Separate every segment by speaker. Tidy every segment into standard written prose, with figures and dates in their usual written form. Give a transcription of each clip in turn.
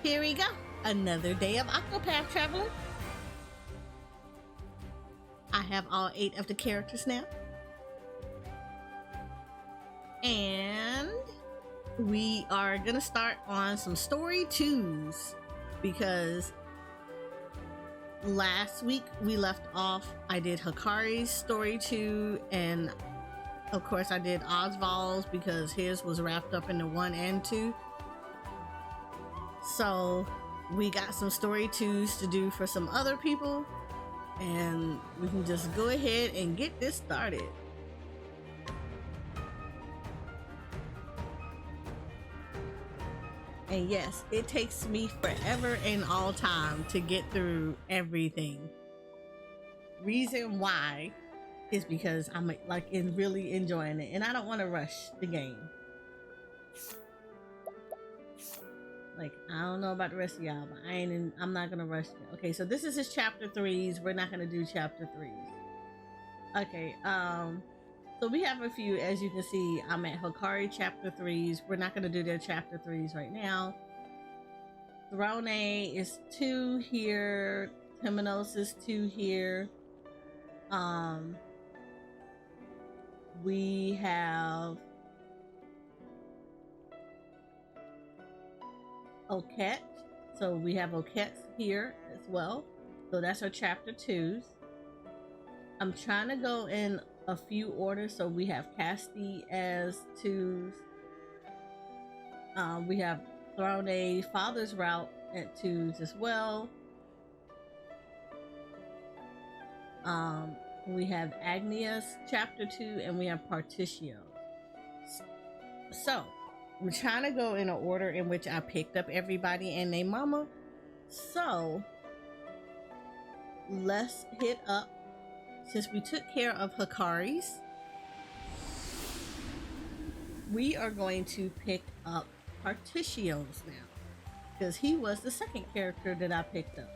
Speaker 1: Here we go. Another day of OCTOPATH Traveler. I have all 8 of the characters now. And we are gonna start on some story 2s because last week we left off, I did Hikari's story 2, and of course I did Oswald's because his was wrapped up into 1 and 2. So we got some story 2s to do for some other people, and we can just go ahead and get this started. And yes, it takes me forever and all time to get through everything. Reason why is because I'm like really enjoying it, and I don't want to rush the game. Like, I don't know about the rest of y'all, but I'm not gonna rush it. Okay, so this is his chapter 3s. We're not gonna do chapter 3s. Okay, so we have a few, as you can see. I'm at Hikari chapter 3s. We're not gonna do their chapter 3s right now. Throne is 2 here. Temenos is 2 here. We have Oket, so we have Oket here as well, so that's our chapter 2s. I'm trying to go in a few orders, so we have Casti as 2s. We have Throne Father's Route at 2s as well. We have Agnias chapter 2, and we have Partitio. So I'm trying to go in an order in which I picked up everybody and their mama. So let's hit up, since we took care of Hikari's, we are going to pick up Partitio's now, because he was the second character that I picked up.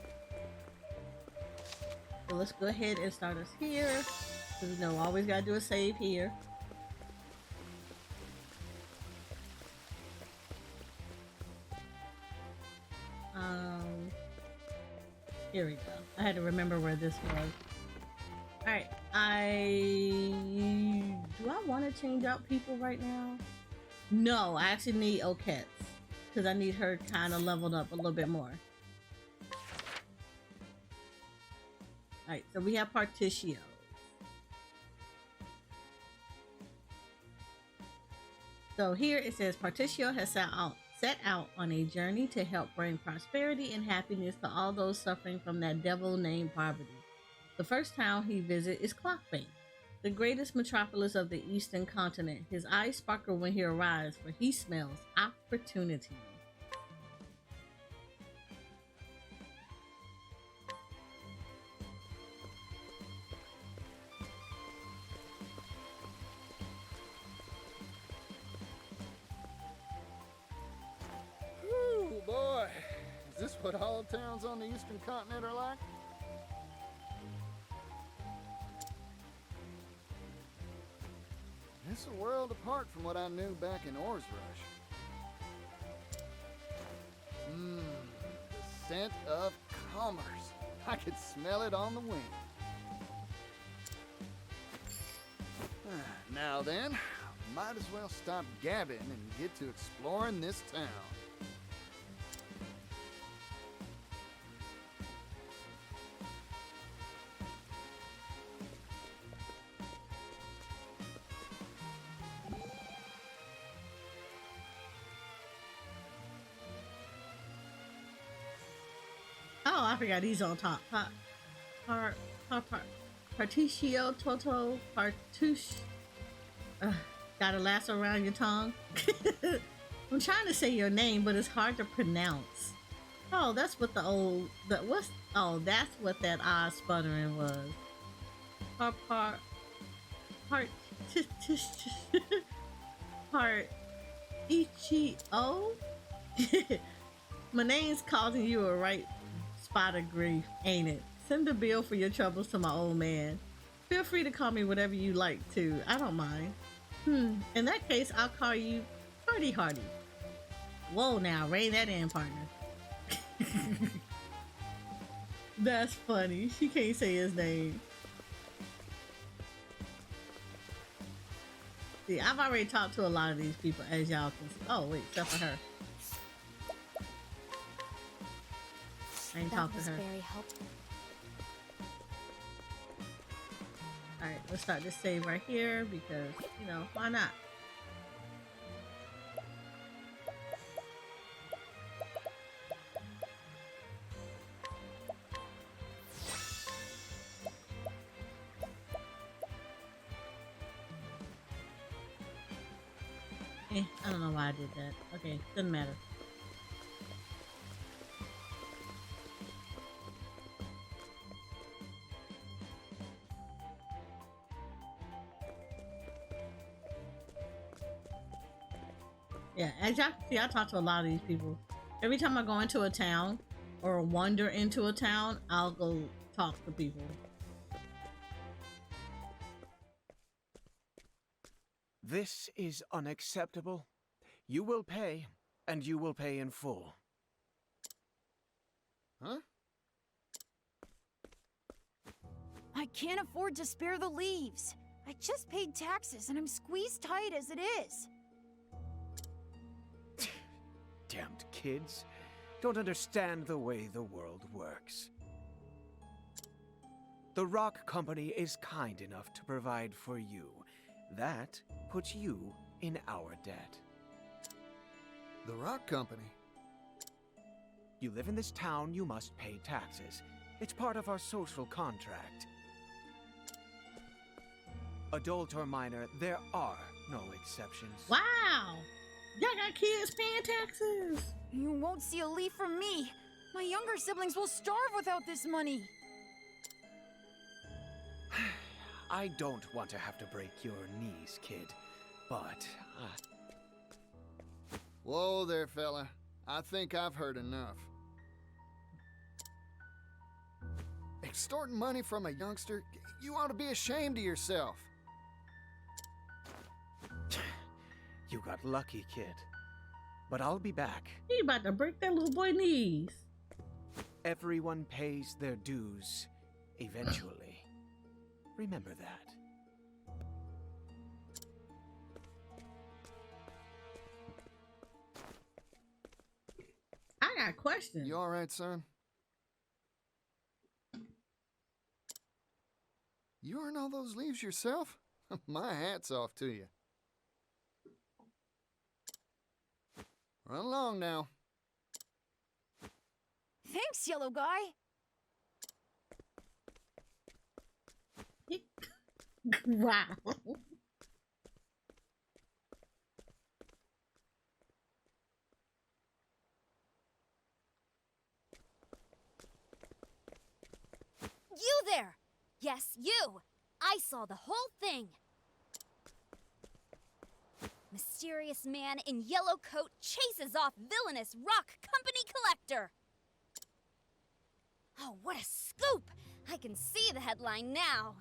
Speaker 1: So let's go ahead and start us here, because you know, always gotta do a save here. Here we go. I had to remember where this was. Alright, do I want to change out people right now? No, I actually need Okets, because I need her kind of leveled up a little bit more. Alright, so we have Partitio. So here it says, Partitio has set out on a journey to help bring prosperity and happiness to all those suffering from that devil named poverty. The first town he visits is Clockbank, the greatest metropolis of the eastern continent. His eyes sparkle when he arrives, for he smells opportunity.
Speaker 2: Boy, is this what all towns on the eastern continent are like? It's a world apart from what I knew back in Oars Rush. The scent of commerce. I could smell it on the wind. Now then, might as well stop gabbing and get to exploring this town.
Speaker 1: Oh, I forgot he's on top. Partitio, Toto, Partouche. Got a lasso around your tongue. I'm trying to say your name, but it's hard to pronounce. Oh, that's what that's what that odd sputtering was. Particio. My name's causing you a right spot of grief, ain't it? Send a bill for your troubles to my old man. Feel free to call me whatever you like to. I don't mind. In that case, I'll call you Hardy Hardy. Whoa, now rein that in, partner. That's funny. She can't say his name. See, I've already talked to a lot of these people, as y'all can see. Oh, wait, except for her. I ain't talked to her.
Speaker 3: Very helpful.
Speaker 1: Alright, let's start this save right here because, you know, why not? I don't know why I did that. Okay, doesn't matter. Yeah, as y'all can see, I talk to a lot of these people. Every time I go into a town or wander into a town, I'll go talk to people.
Speaker 4: This is unacceptable. You will pay, and you will pay in full.
Speaker 2: Huh?
Speaker 3: I can't afford to spare the leaves. I just paid taxes and I'm squeezed tight as it is.
Speaker 4: Damned kids. Don't understand the way the world works. The Rock Company is kind enough to provide for you. That puts you in our debt.
Speaker 2: The Rock Company?
Speaker 4: You live in this town, you must pay taxes. It's part of our social contract. Adult or minor, there are no exceptions.
Speaker 1: Wow! Y'all got kids paying taxes!
Speaker 3: You won't see a leaf from me. My younger siblings will starve without this money.
Speaker 4: I don't want to have to break your knees, kid, but
Speaker 2: Whoa there, fella. I think I've heard enough. Extorting money from a youngster? You ought to be ashamed of yourself.
Speaker 4: You got lucky, kid. But I'll be back.
Speaker 1: He about to break that little boy's knees.
Speaker 4: Everyone pays their dues eventually. Remember that.
Speaker 1: I got questions.
Speaker 2: You alright, son? You earn all those leaves yourself? My hat's off to you. Run along now.
Speaker 3: Thanks, yellow guy.
Speaker 1: Wow.
Speaker 3: You there! Yes, you! I saw the whole thing! Mysterious man in yellow coat chases off villainous Rock Company collector! Oh, what a scoop! I can see the headline now.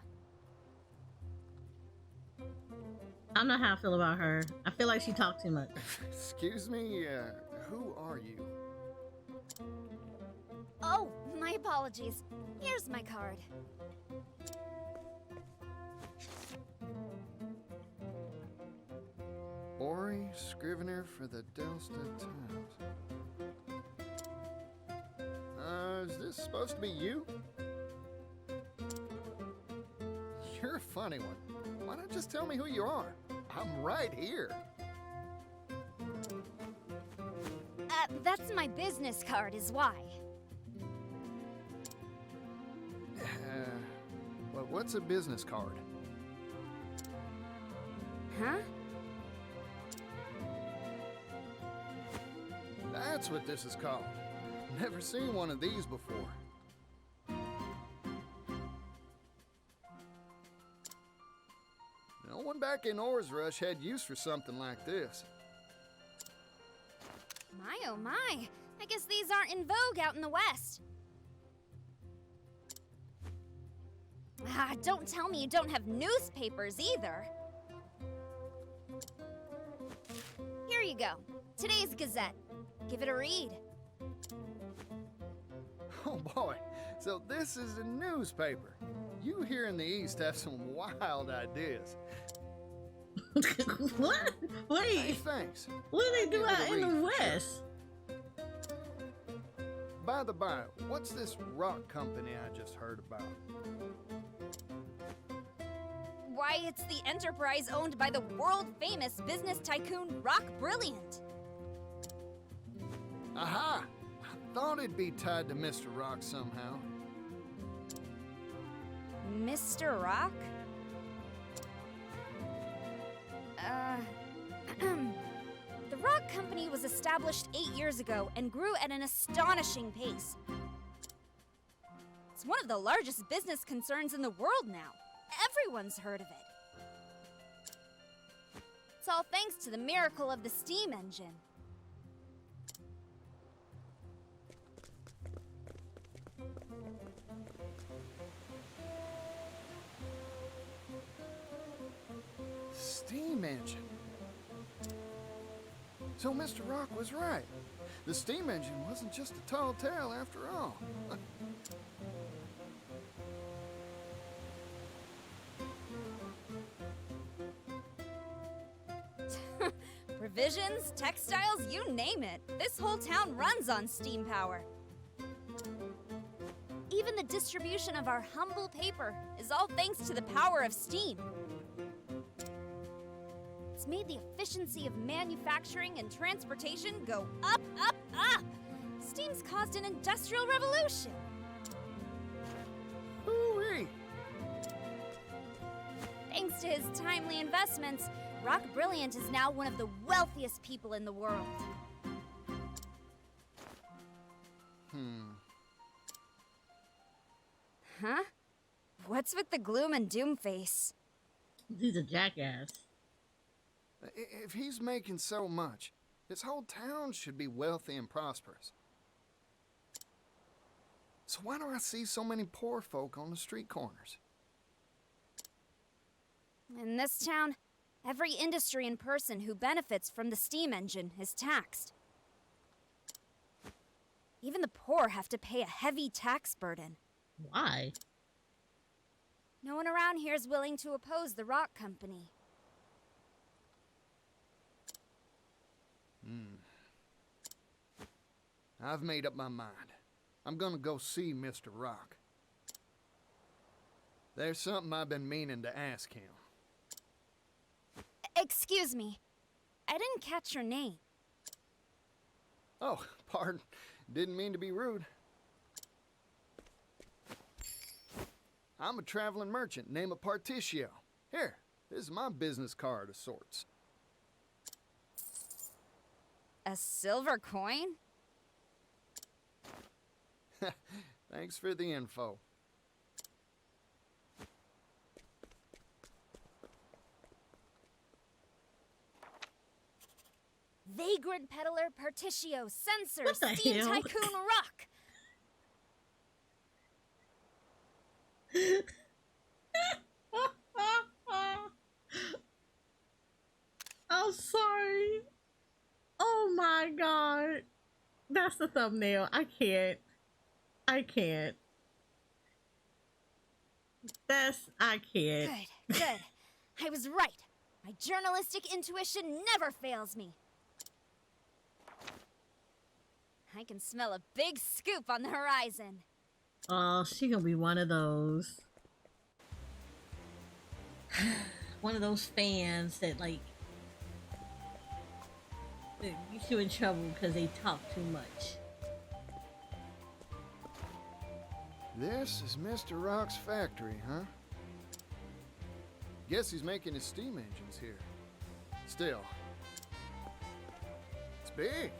Speaker 1: I don't know how I feel about her. I feel like she talked too much.
Speaker 2: Excuse me, who are you?
Speaker 3: Oh, my apologies. Here's my card.
Speaker 2: Ori, scrivener for the Delsta Times. Is this supposed to be you? You're a funny one. Why not just tell me who you are? I'm right here.
Speaker 3: That's my business card is why.
Speaker 2: What's a business card?
Speaker 3: Huh?
Speaker 2: That's what this is called. Never seen one of these before. No one back in Or's Rush had use for something like this.
Speaker 3: My oh my. I guess these aren't in vogue out in the West. Ah, don't tell me you don't have newspapers either. Here you go. Today's Gazette. Give it a read.
Speaker 2: boy, so this is a newspaper. You here in the East have some wild ideas.
Speaker 1: What? Wait.
Speaker 2: Hey, thanks.
Speaker 1: What do they do
Speaker 2: Give it a
Speaker 1: out in the
Speaker 2: read for sure.
Speaker 1: West?
Speaker 2: By the by, what's this rock company I just heard about?
Speaker 3: Why, it's the enterprise owned by the world-famous business tycoon Roque Brilliant.
Speaker 2: Aha! I thought it'd be tied to Mr. Rock somehow.
Speaker 3: Mr. Roque? The Roque Company was established 8 years ago and grew at an astonishing pace. It's one of the largest business concerns in the world now. Everyone's heard of it. It's all thanks to the miracle of the steam engine.
Speaker 2: Steam engine. So Mr. Rock was right. The steam engine wasn't just a tall tale after all.
Speaker 3: Provisions, textiles, you name it. This whole town runs on steam power. Even the distribution of our humble paper is all thanks to the power of steam. It's made the efficiency of manufacturing and transportation go up, up, up. Steam's caused an industrial revolution.
Speaker 2: Hooey!
Speaker 3: Thanks to his timely investments, Roque Brilliant is now one of the wealthiest people in the world. Huh? What's with the gloom and doom face?
Speaker 1: He's a jackass.
Speaker 2: If he's making so much, his whole town should be wealthy and prosperous. So why do I see so many poor folk on the street corners?
Speaker 3: In this town, every industry and person who benefits from the steam engine is taxed. Even the poor have to pay a heavy tax burden.
Speaker 1: Why?
Speaker 3: No one around here is willing to oppose the Roque Company.
Speaker 2: I've made up my mind. I'm gonna go see Mr. Rock. There's something I've been meaning to ask him.
Speaker 3: Excuse me. I didn't catch your name.
Speaker 2: Oh, pardon. Didn't mean to be rude. I'm a traveling merchant named Partitio. Here, this is my business card of sorts.
Speaker 3: A silver coin?
Speaker 2: Thanks for the info.
Speaker 3: Vagrant peddler Partitio, censor,
Speaker 1: What the
Speaker 3: steam
Speaker 1: hell?
Speaker 3: tycoon Roque.
Speaker 1: I'm sorry. Oh my god. That's the thumbnail. I can't. I can't. I can't.
Speaker 3: Good, good. I was right. My journalistic intuition never fails me. I can smell a big scoop on the horizon.
Speaker 1: Oh, she gonna be one of those. One of those fans that like that get you in trouble because they talk too much.
Speaker 2: This is Mr. Rock's factory, huh? Guess he's making his steam engines here. Still, it's big.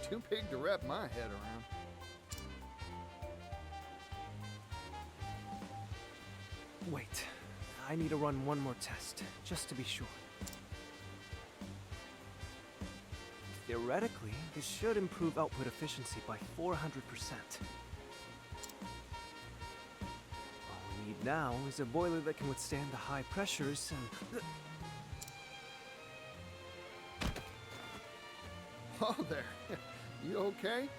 Speaker 2: Too big to wrap my head around.
Speaker 4: Wait, I need to run one more test, just to be sure. Theoretically, this should improve output efficiency by 400%. All we need now is a boiler that can withstand the high pressures and...
Speaker 2: Oh, there. You okay?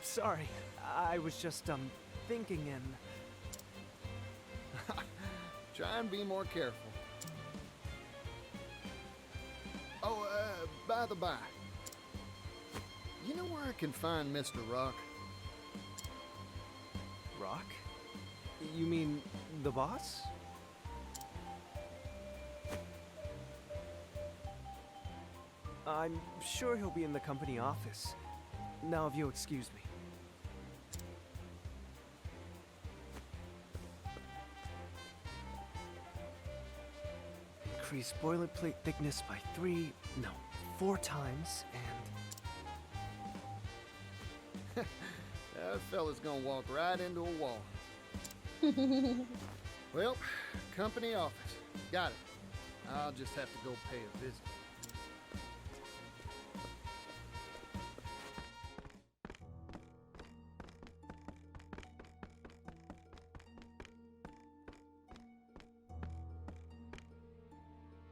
Speaker 4: Sorry. I was just, thinking and...
Speaker 2: Try and be more careful. Oh, by the by, you know where I can find Mr. Roque?
Speaker 4: Rock? You mean the boss? I'm sure he'll be in the company office. Now, if you'll excuse me. Increase boilerplate thickness by 4 times, and...
Speaker 2: That fella's gonna walk right into a wall. Well, company office. Got it. I'll just have to go pay a visit.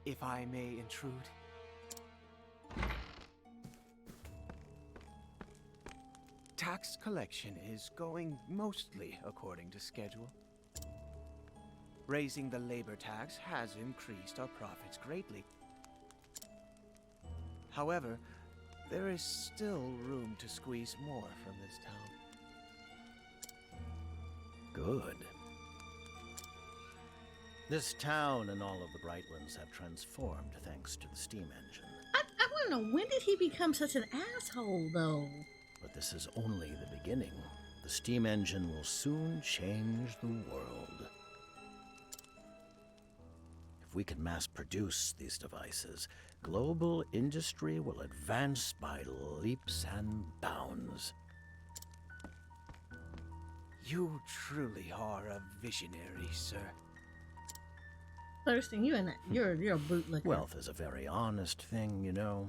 Speaker 4: If I may intrude. Tax collection is going mostly according to schedule. Raising the labor tax has increased our profits greatly. However, there is still room to squeeze more from this town.
Speaker 5: Good. This town and all of the Brightlands have transformed thanks to the steam engine.
Speaker 1: I want to know, when did he become such an asshole, though?
Speaker 5: But this is only the beginning. The steam engine will soon change the world. If we can mass produce these devices, global industry will advance by leaps and bounds.
Speaker 4: You truly are a visionary, sir.
Speaker 1: Thurston, you're a bootlicker.
Speaker 5: Wealth is a very honest thing, you know.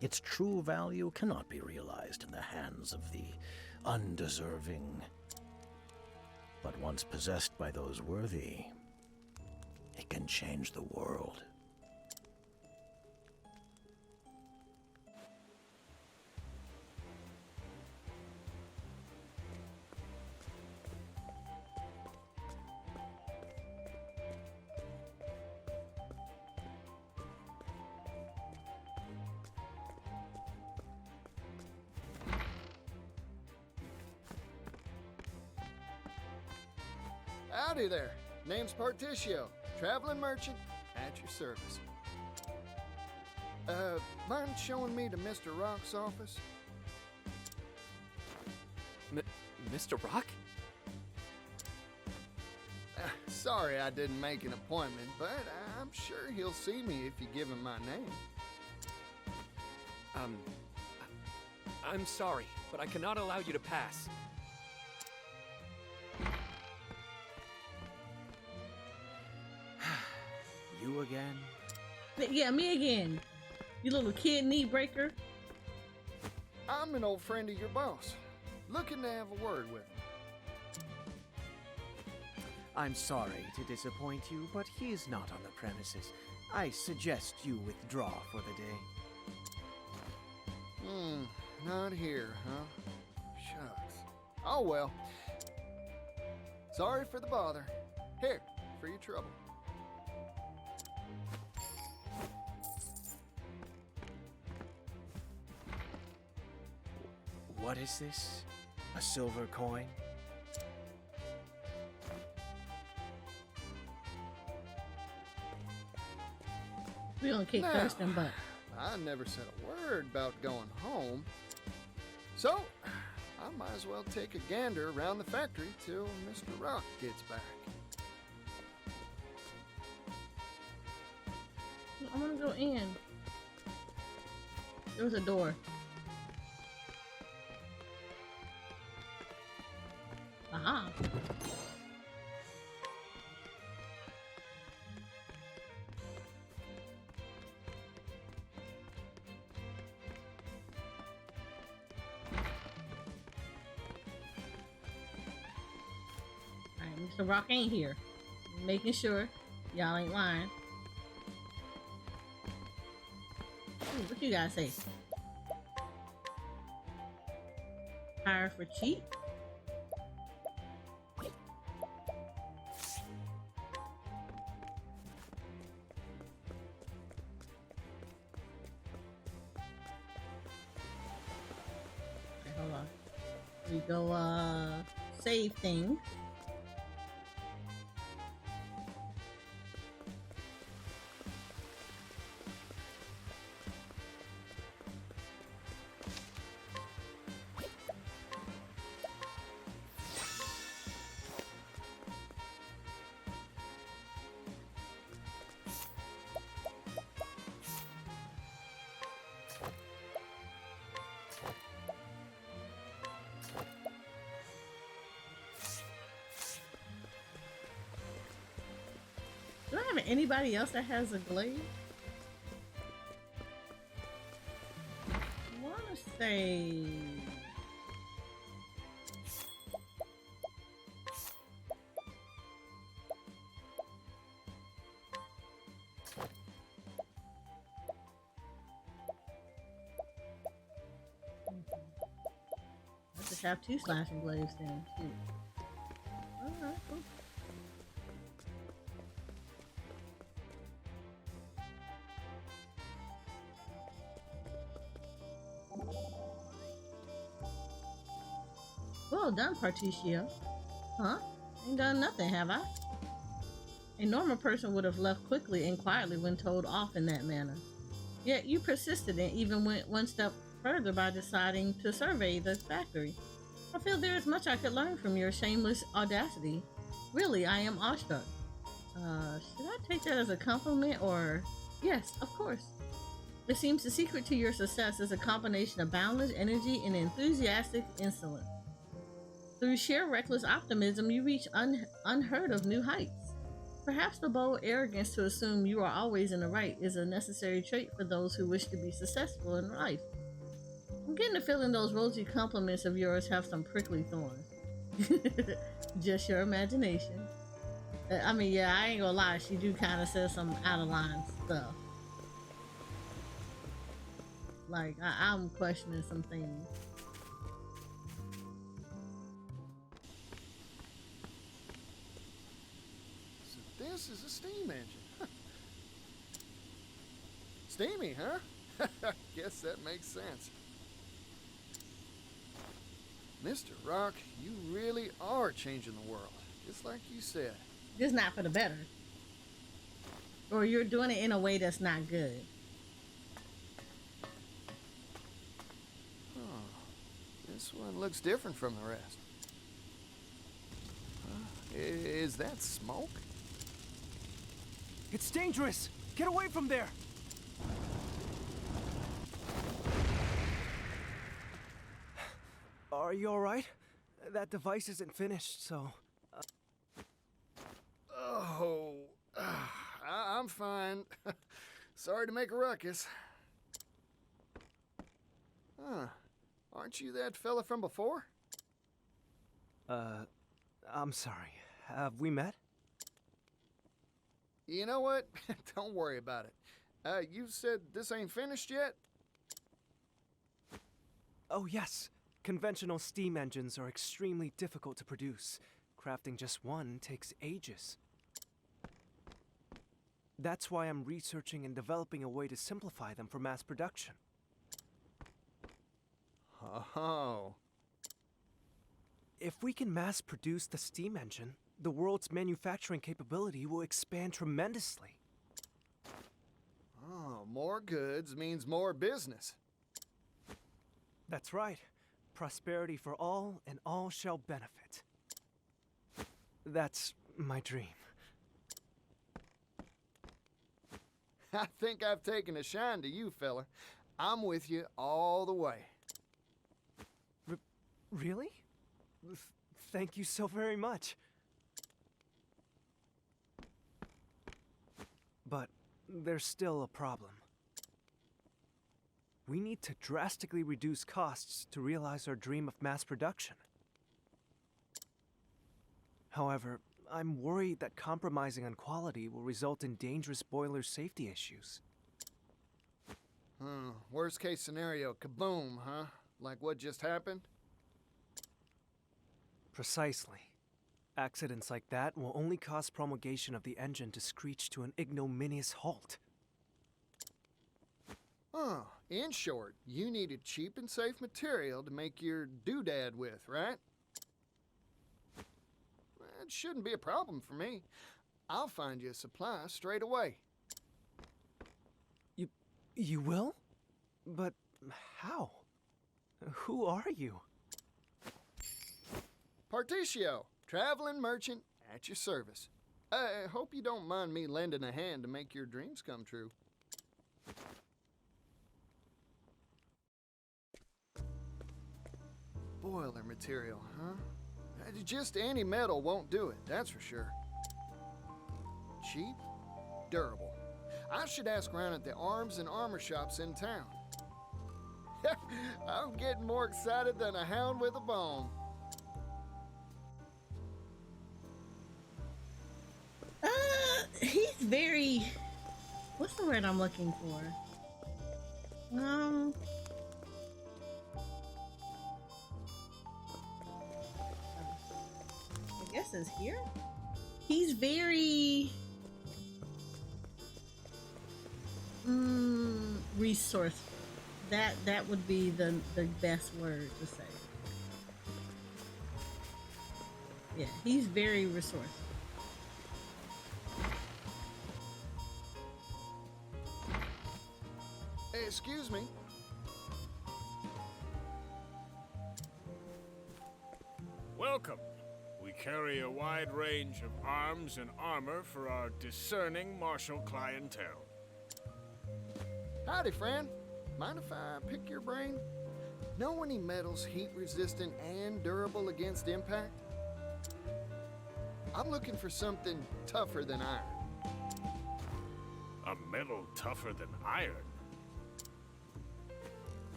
Speaker 5: Its true value cannot be realized in the hands of the undeserving. But once possessed by those worthy, it can change the world.
Speaker 2: Howdy there. Name's Partitio, traveling merchant at your service. Mind showing me to Mr. Roque's office?
Speaker 6: Mr. Roque?
Speaker 2: Sorry I didn't make an appointment, but I'm sure he'll see me if you give him my name.
Speaker 6: I'm sorry, but I cannot allow you to pass.
Speaker 4: You again?
Speaker 1: Yeah, me again. You little kidney breaker.
Speaker 2: I'm an old friend of your boss, looking to have a word with him.
Speaker 4: I'm sorry to disappoint you, but he is not on the premises. I suggest you withdraw for the day.
Speaker 2: Not here, huh? Shucks. Oh well. Sorry for the bother. Here, for your trouble.
Speaker 4: What is this? A silver coin?
Speaker 1: We gonna kick
Speaker 2: Now,
Speaker 1: Thurston butt.
Speaker 2: I never said a word about going home. So, I might as well take a gander around the factory till Mr. Roque gets back.
Speaker 1: I wanna go in. There was a door. Aha. Alright, Mr. Roque ain't here. Making sure y'all ain't lying. What you guys say? Hire for cheap? Okay, hold on. We go save thing. Do I have anybody else that has a glade? I want to say... I just have 2 slashing glaives then. Shoot. Alright, cool. Well done, Partitio. Huh? Ain't done nothing, have I? A normal person would have left quickly and quietly when told off in that manner. Yet you persisted and even went one step further by deciding to survey the factory. I feel there is much I could learn from your shameless audacity. Really, I am awestruck. Should I take that as a compliment or... Yes, of course. It seems the secret to your success is a combination of boundless energy and enthusiastic insolence. Through sheer reckless optimism, you reach unheard of new heights. Perhaps the bold arrogance to assume you are always in the right is a necessary trait for those who wish to be successful in life. I'm getting the feeling those rosy compliments of yours have some prickly thorns. Just your imagination. I mean, yeah, I ain't gonna lie, she do kind of say some out of line stuff. Like, I'm questioning some things.
Speaker 2: This is a steam engine. Steamy, huh? Guess that makes sense. Mr. Rock, you really are changing the world, just like you said.
Speaker 1: Just not for the better. Or you're doing it in a way that's not good.
Speaker 2: Oh, this one looks different from the rest. Is that smoke?
Speaker 4: It's dangerous! Get away from there! Are you alright? That device isn't finished, so...
Speaker 2: Oh, I'm fine. Sorry to make a ruckus. Huh. Aren't you that fella from before?
Speaker 4: I'm sorry. Have we met?
Speaker 2: You know what? Don't worry about it. You said this ain't finished yet?
Speaker 4: Oh, yes. Conventional steam engines are extremely difficult to produce. Crafting just one takes ages. That's why I'm researching and developing a way to simplify them for mass production.
Speaker 2: Oh.
Speaker 4: If we can mass produce the steam engine, the world's manufacturing capability will expand tremendously.
Speaker 2: Oh, more goods means more business.
Speaker 4: That's right. Prosperity for all, and all shall benefit. That's my dream.
Speaker 2: I think I've taken a shine to you, fella. I'm with you all the way.
Speaker 4: Really? Thank you so very much. But there's still a problem. We need to drastically reduce costs to realize our dream of mass production. However, I'm worried that compromising on quality will result in dangerous boiler safety issues.
Speaker 2: Worst case scenario, kaboom, huh? Like what just happened?
Speaker 4: Precisely. Accidents like that will only cause promulgation of the engine to screech to an ignominious halt.
Speaker 2: In short, you needed cheap and safe material to make your doodad with, right? It shouldn't be a problem for me. I'll find you a supply straight away.
Speaker 4: You will? But how? Who are you?
Speaker 2: Partitio, traveling merchant at your service. I hope you don't mind me lending a hand to make your dreams come true. Boiler material, huh? Just any metal won't do it, that's for sure. Cheap, durable. I should ask around at the arms and armor shops in town. I'm getting more excited than a hound with a bone.
Speaker 1: He's very... What's the word I'm looking for? I guess it's here. He's very resourceful. That would be the best word to say. Yeah, he's very resourceful.
Speaker 2: Hey, excuse me.
Speaker 7: Welcome. We carry a wide range of arms and armor for our discerning martial clientele.
Speaker 2: Howdy, friend. Mind if I pick your brain? Know any metals heat-resistant and durable against impact? I'm looking for something tougher than iron.
Speaker 7: A metal tougher than iron?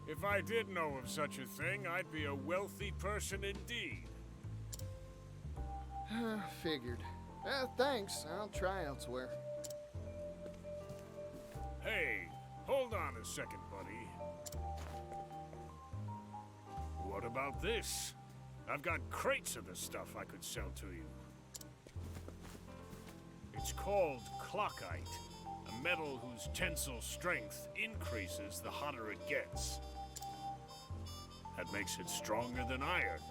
Speaker 7: If I did know of such a thing, I'd be a wealthy person indeed.
Speaker 2: Figured. Thanks. I'll try elsewhere.
Speaker 7: Hey, hold on a second, buddy. What about this? I've got crates of the stuff I could sell to you. It's called clockite, a metal whose tensile strength increases the hotter it gets. That makes it stronger than iron,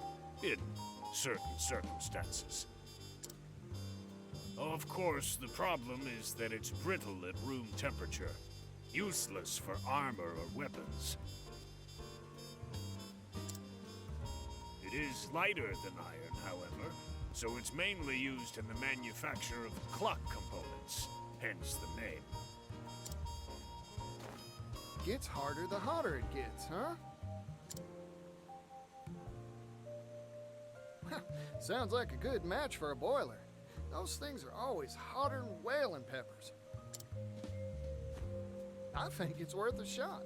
Speaker 7: in certain circumstances. Of course, the problem is that it's brittle at room temperature, useless for armor or weapons. It is lighter than iron, however, so it's mainly used in the manufacture of clock components, hence the name.
Speaker 2: Gets harder the hotter it gets, huh? Sounds like a good match for a boiler. Those things are always hotter than whaling peppers. I think it's worth a shot.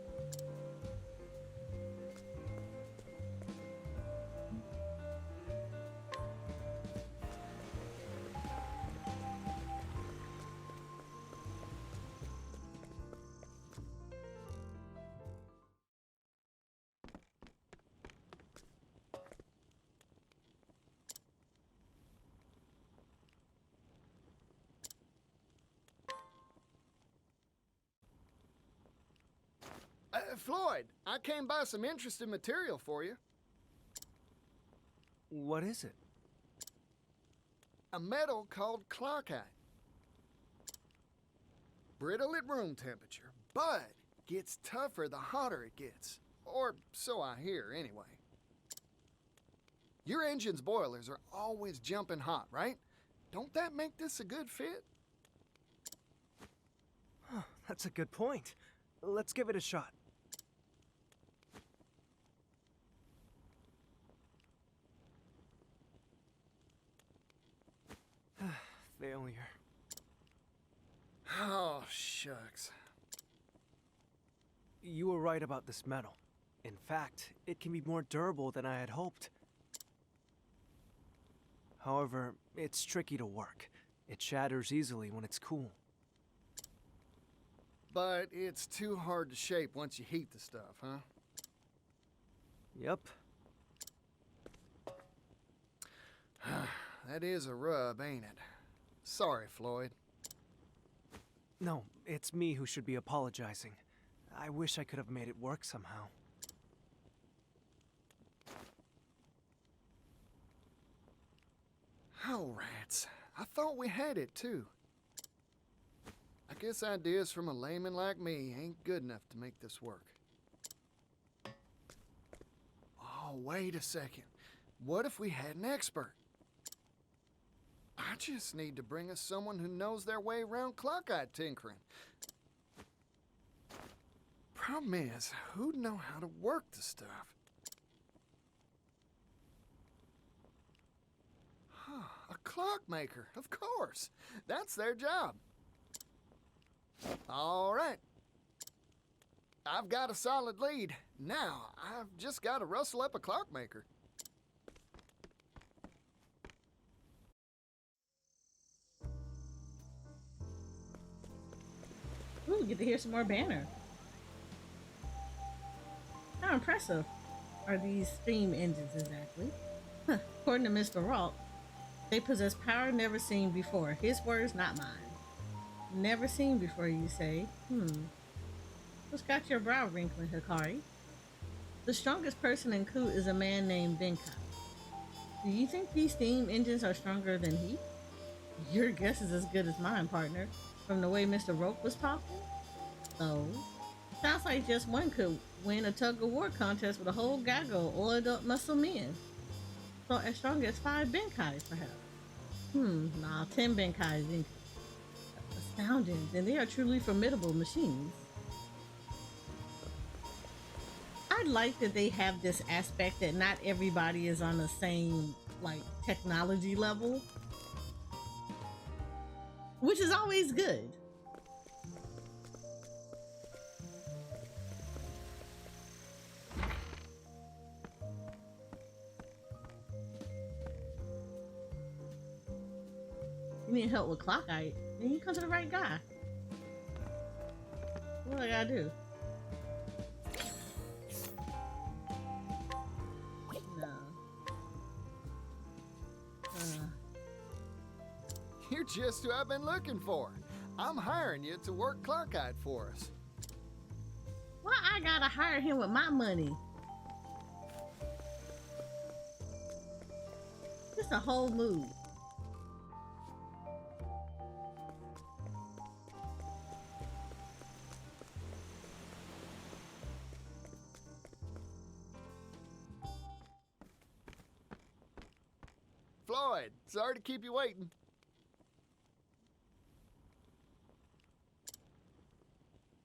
Speaker 2: Floyd, I came by some interesting material for you.
Speaker 4: What is it?
Speaker 2: A metal called clockite. Brittle at room temperature, but gets tougher the hotter it gets. Or so I hear, anyway. Your engine's boilers are always jumping hot, right? Don't that make this a good fit?
Speaker 4: That's a good point. Let's give it a shot. Failure.
Speaker 2: Oh, shucks.
Speaker 4: You were right about this metal. In fact, it can be more durable than I had hoped. However, it's tricky to work. It shatters easily when it's cool.
Speaker 2: But it's too hard to shape once you heat the stuff, huh?
Speaker 4: Yep.
Speaker 2: That is a rub, ain't it? Sorry, Floyd.
Speaker 4: No, it's me who should be apologizing. I wish I could have made it work somehow.
Speaker 2: Oh, rats. I thought we had it, too. I guess ideas from a layman like me ain't good enough to make this work. Oh, wait a second. What if we had an expert? I just need to bring us someone who knows their way around clock-eye tinkering. Problem is, who'd know how to work the stuff? A clockmaker, of course. That's their job. All right. I've got a solid lead. Now, I've just got to rustle up a clockmaker.
Speaker 1: Ooh, get to hear some more Banter. How impressive are these steam engines exactly? According to Mr. Roque, they possess power never seen before. His words, not mine. Never seen before, you say? What's got your brow wrinkling, Hikari? The strongest person in Ku is a man named Benkai. Do you think these steam engines are stronger than he? Your guess is as good as mine, partner. From the way Mr. Roque was talking? So, sounds like just one could win a tug-of-war contest with a whole gaggle of oiled-up muscle men. So as strong as 5 Benkais, perhaps. Nah, 10 Benkais is astounding. Then they are truly formidable machines. I like that they have this aspect that not everybody is on the same, like, technology level. Which is always good. You need help with clock-eye, then you come to the right guy. What do I gotta do? No.
Speaker 2: You're just who I've been looking for. I'm hiring you to work clock-eyed for us.
Speaker 1: Why I gotta hire him with my money? Just a whole move.
Speaker 2: Floyd, sorry to keep you waiting.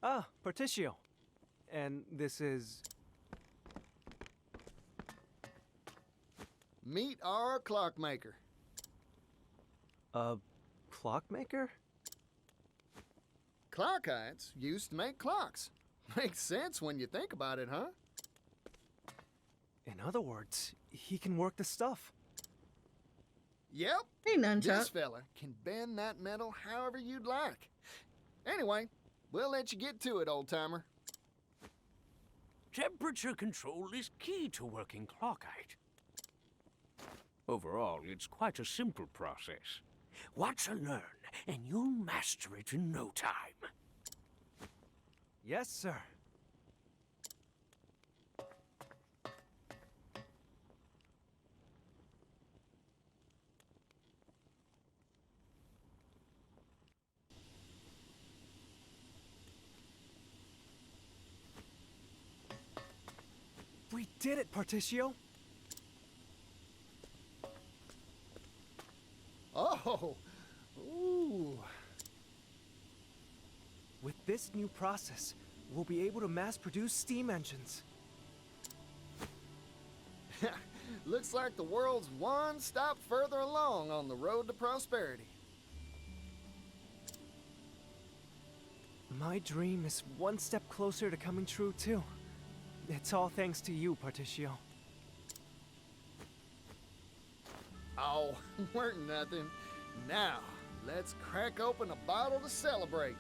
Speaker 4: Ah, Partitio. And this is...
Speaker 2: Meet our clockmaker.
Speaker 4: a clockmaker?
Speaker 2: Clockites used to make clocks. Makes sense when you think about it, huh?
Speaker 4: In other words, he can work the stuff.
Speaker 2: Yep.
Speaker 1: Hey, Nunchuck.
Speaker 2: This fella can bend that metal however you'd like. Anyway, we'll let you get to it, old-timer.
Speaker 7: Temperature control is key to working clockite. Overall, it's quite a simple process. Watch and learn, and you'll master it in no time.
Speaker 4: Yes, sir. We did it, Partitio!
Speaker 2: Oh! Ooh!
Speaker 4: With this new process, we'll be able to mass-produce steam engines.
Speaker 2: Looks like the world's one stop further along on the road to prosperity.
Speaker 4: My dream is one step closer to coming true, too. It's all thanks to you, Partitio.
Speaker 2: Oh, weren't nothing. Now, let's crack open a bottle to celebrate.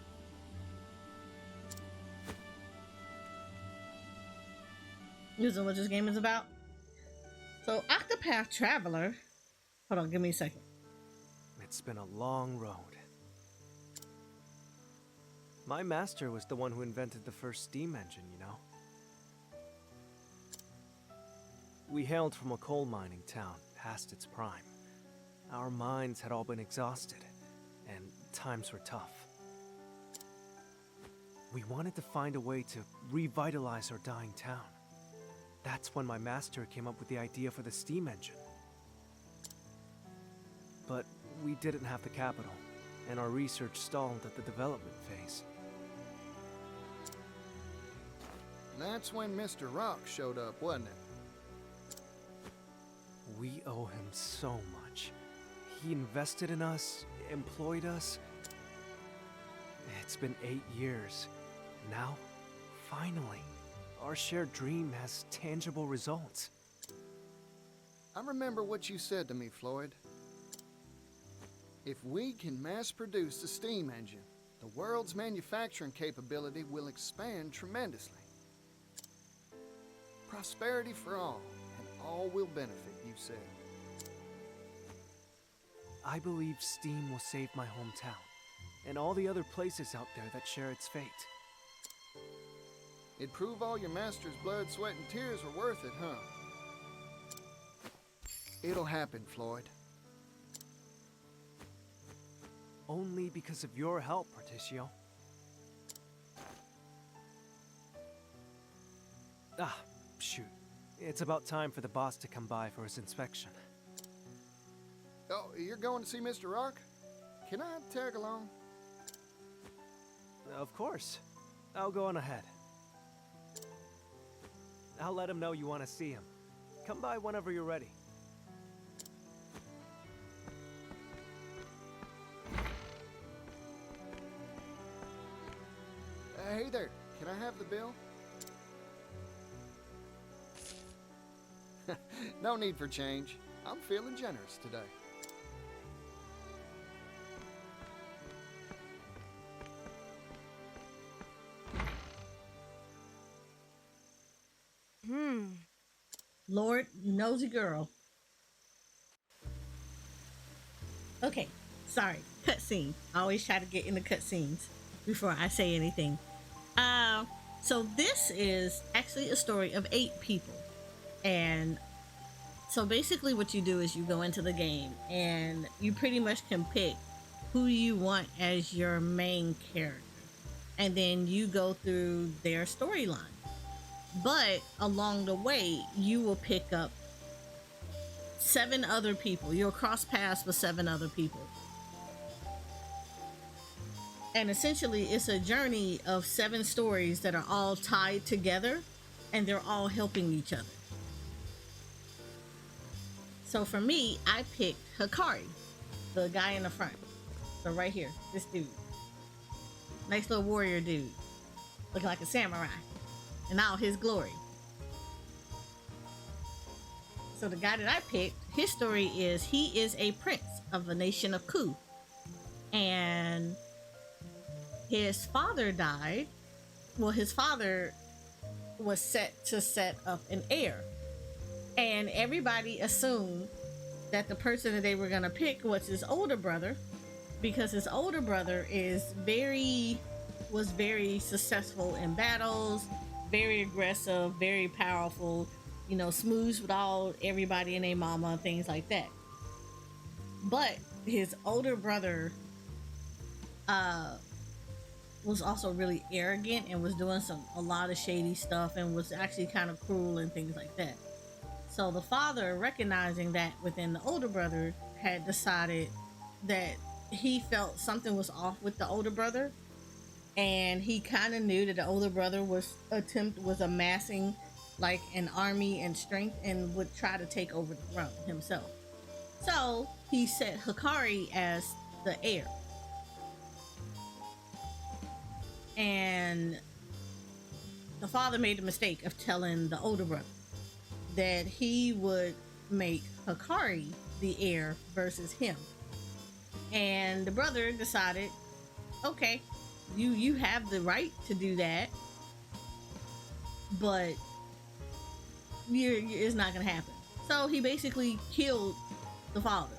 Speaker 1: This is what this game is about. So, OCTOPATH Traveler. Hold on, give me a second.
Speaker 4: It's been a long road. My master was the one who invented the first steam engine, you know? We hailed from a coal mining town, past its prime. Our minds had all been exhausted, and times were tough. We wanted to find a way to revitalize our dying town. That's when my master came up with the idea for the steam engine. But we didn't have the capital, and our research stalled at the development phase.
Speaker 2: That's when Mr. Roque showed up, wasn't it?
Speaker 4: We owe him so much. He invested in us, employed us. It's been 8 years. Now, finally, our shared dream has tangible results.
Speaker 2: I remember what you said to me, Floyd. If we can mass produce the steam engine, the world's manufacturing capability will expand tremendously. Prosperity for all, and all will benefit, you said.
Speaker 4: I believe steam will save my hometown, and all the other places out there that share its fate.
Speaker 2: It'd prove all your master's blood, sweat, and tears were worth it, huh? It'll happen, Floyd.
Speaker 4: Only because of your help, Partitio. Ah, shoot. It's about time for the boss to come by for his inspection.
Speaker 2: Oh, you're going to see Mr. Roque? Can I tag along?
Speaker 4: Of course. I'll go on ahead. I'll let him know you want to see him. Come by whenever you're ready.
Speaker 2: Hey there, can I have the bill? No need for change. I'm feeling generous today.
Speaker 1: Lord, nosy girl. Okay, sorry. Cutscene. I always try to get into cutscenes before I say anything. So this is actually a story of 8 people. And so basically what you do is you go into the game and you pretty much can pick who you want as your main character. And then you go through their storyline. But along the way, you will pick up 7 other people. You'll cross paths with 7 other people. And essentially, it's a journey of 7 stories that are all tied together, and they're all helping each other. So for me, I picked Hikari, the guy in the front. So right here, this dude. Nice little warrior dude. Looking like a samurai. In all his glory. So the guy that I picked, his story is he is a prince of the nation of Ku. And his father died. Well, his father was set to set up an heir. And everybody assumed that the person that they were going to pick was his older brother, because his older brother was very successful in battles, very aggressive, very powerful, you know, smooths with everybody and their mama, things like that. But his older brother was also really arrogant and was doing a lot of shady stuff and was actually kind of cruel and things like that. So the father, recognizing that within the older brother, had decided that he felt something was off with the older brother. And he kind of knew that the older brother was amassing like an army and strength and would try to take over the throne himself. So he set Hikari as the heir. And the father made the mistake of telling the older brother that he would make Hikari the heir versus him. And the brother decided, okay, you have the right to do that, but it's not gonna happen. So he basically killed the father,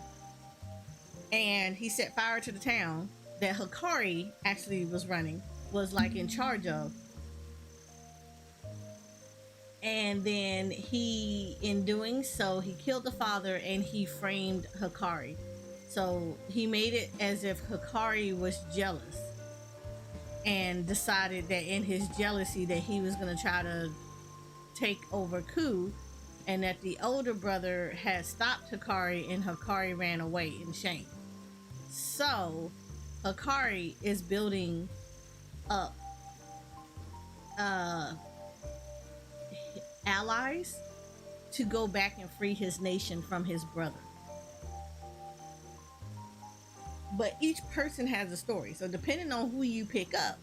Speaker 1: and he set fire to the town that Hikari actually was like in charge of. And then in doing so, he killed the father and he framed Hikari. So he made it as if Hikari was jealous and decided that in his jealousy that he was going to try to take over Ku, and that the older brother had stopped Hikari and Hikari ran away in shame. So Hikari is building up allies to go back and free his nation from his brother. But each person has a story, so depending on who you pick up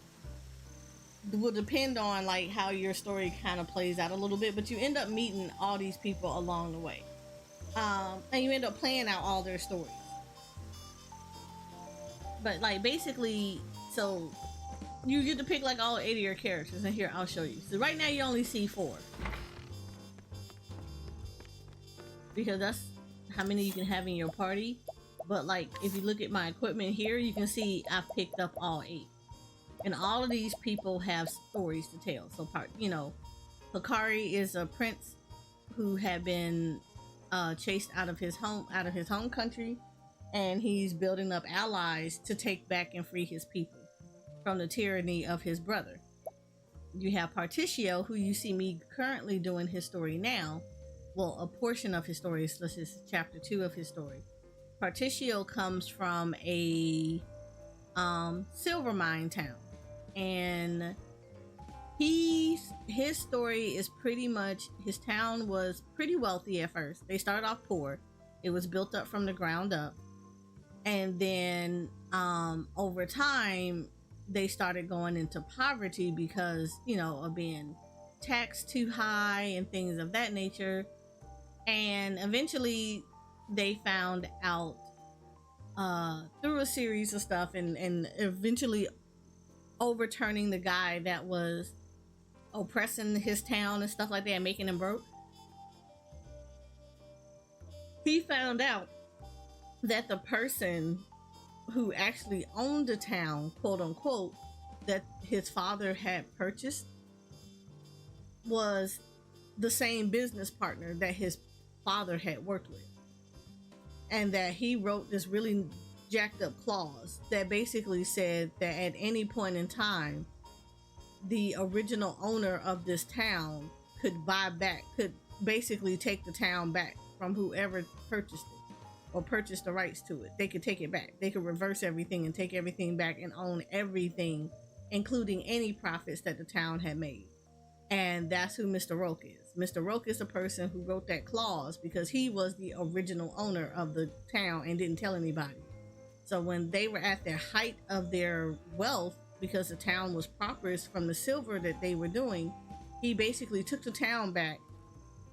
Speaker 1: will depend on like how your story kind of plays out a little bit. But you end up meeting all these people along the way, and you end up playing out all their stories. But like basically, so you get to pick like all 8 of your characters, and here I'll show you. So right now you only see 4, because that's how many you can have in your party. But like if you look at my equipment here, you can see I've picked up all 8, and all of these people have stories to tell. So Hikari is a prince who had been chased out of his home country, and he's building up allies to take back and free his people from the tyranny of his brother. You have Partitio, who you see me currently doing his story now. Well, a portion of his story. This is chapter 2 of his story. Partitio comes from a silver mine town, and his story is pretty much, his town was pretty wealthy at first. They started off poor. It was built up from the ground up, and then over time they started going into poverty because of being taxed too high and things of that nature. And eventually they found out through a series of stuff, and eventually overturning the guy that was oppressing his town and stuff like that, making him broke. He found out that the person who actually owned the town, quote unquote, that his father had purchased was the same business partner that his father had worked with, and that he wrote this really jacked up clause that basically said that at any point in time the original owner of this town could basically take the town back from whoever purchased it or purchased the rights to it. They could take it back. They could reverse everything and take everything back and own everything, including any profits that the town had made. And that's who Mr. Roque is. Mr. Roque is the person who wrote that clause because he was the original owner of the town and didn't tell anybody. So when they were at their height of their wealth, because the town was prosperous from the silver that they were doing, he basically took the town back,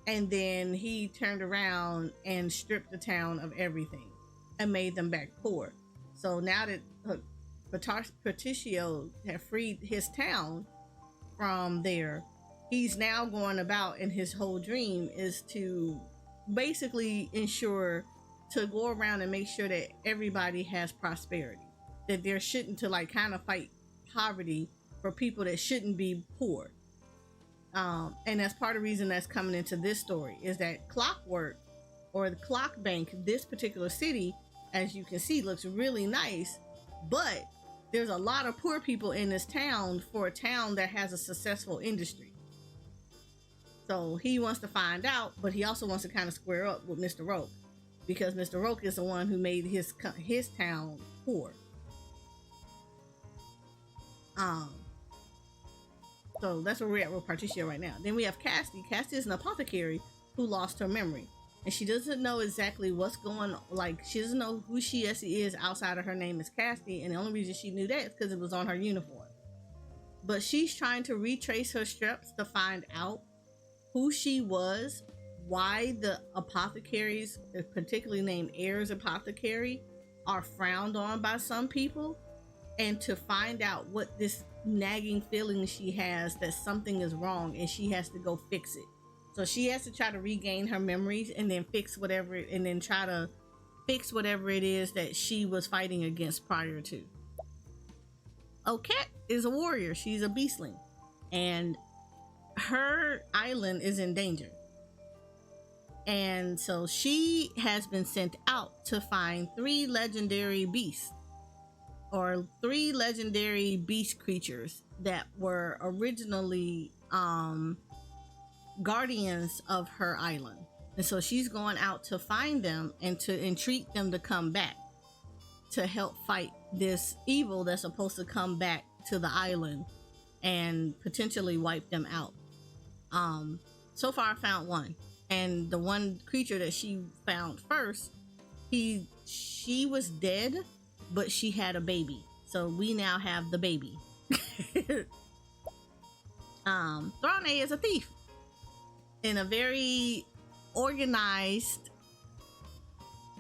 Speaker 1: and then he turned around and stripped the town of everything and made them back poor. So now that Partitio had freed his town from there, he's now going about, and his whole dream is to basically ensure to go around and make sure that everybody has prosperity, that there shouldn't to like kind of fight poverty for people that shouldn't be poor. And that's part of the reason that's coming into this story is that Clockwork, or the Clock Bank, this particular city, as you can see, looks really nice, but there's a lot of poor people in this town for a town that has a successful industry. So he wants to find out, but he also wants to kind of square up with Mr. Roque, because Mr. Roque is the one who made his town poor. So that's where we're at with Partitio right now. Then we have Casty. Casty is an apothecary who lost her memory, and she doesn't know exactly what's going on. Like, she doesn't know who she actually is outside of her name is Casty, and the only reason she knew that is because it was on her uniform. But she's trying to retrace her steps to find out who she was, why the apothecaries, particularly named Ayers Apothecary, are frowned on by some people, and to find out what this nagging feeling she has that something is wrong and she has to go fix it. So she has to try to regain her memories and then fix whatever, and then try to fix whatever it is that she was fighting against prior to. Oket is a warrior. She's a beastling, and her island is in danger. And so she has been sent out to find 3 legendary beasts, or 3 legendary beast creatures that were originally guardians of her island. And so she's going out to find them and to entreat them to come back to help fight this evil that's supposed to come back to the island and potentially wipe them out. So far I found 1, and the one creature that she found first, she was dead, but she had a baby, so we now have the baby. Throne is a thief in a very organized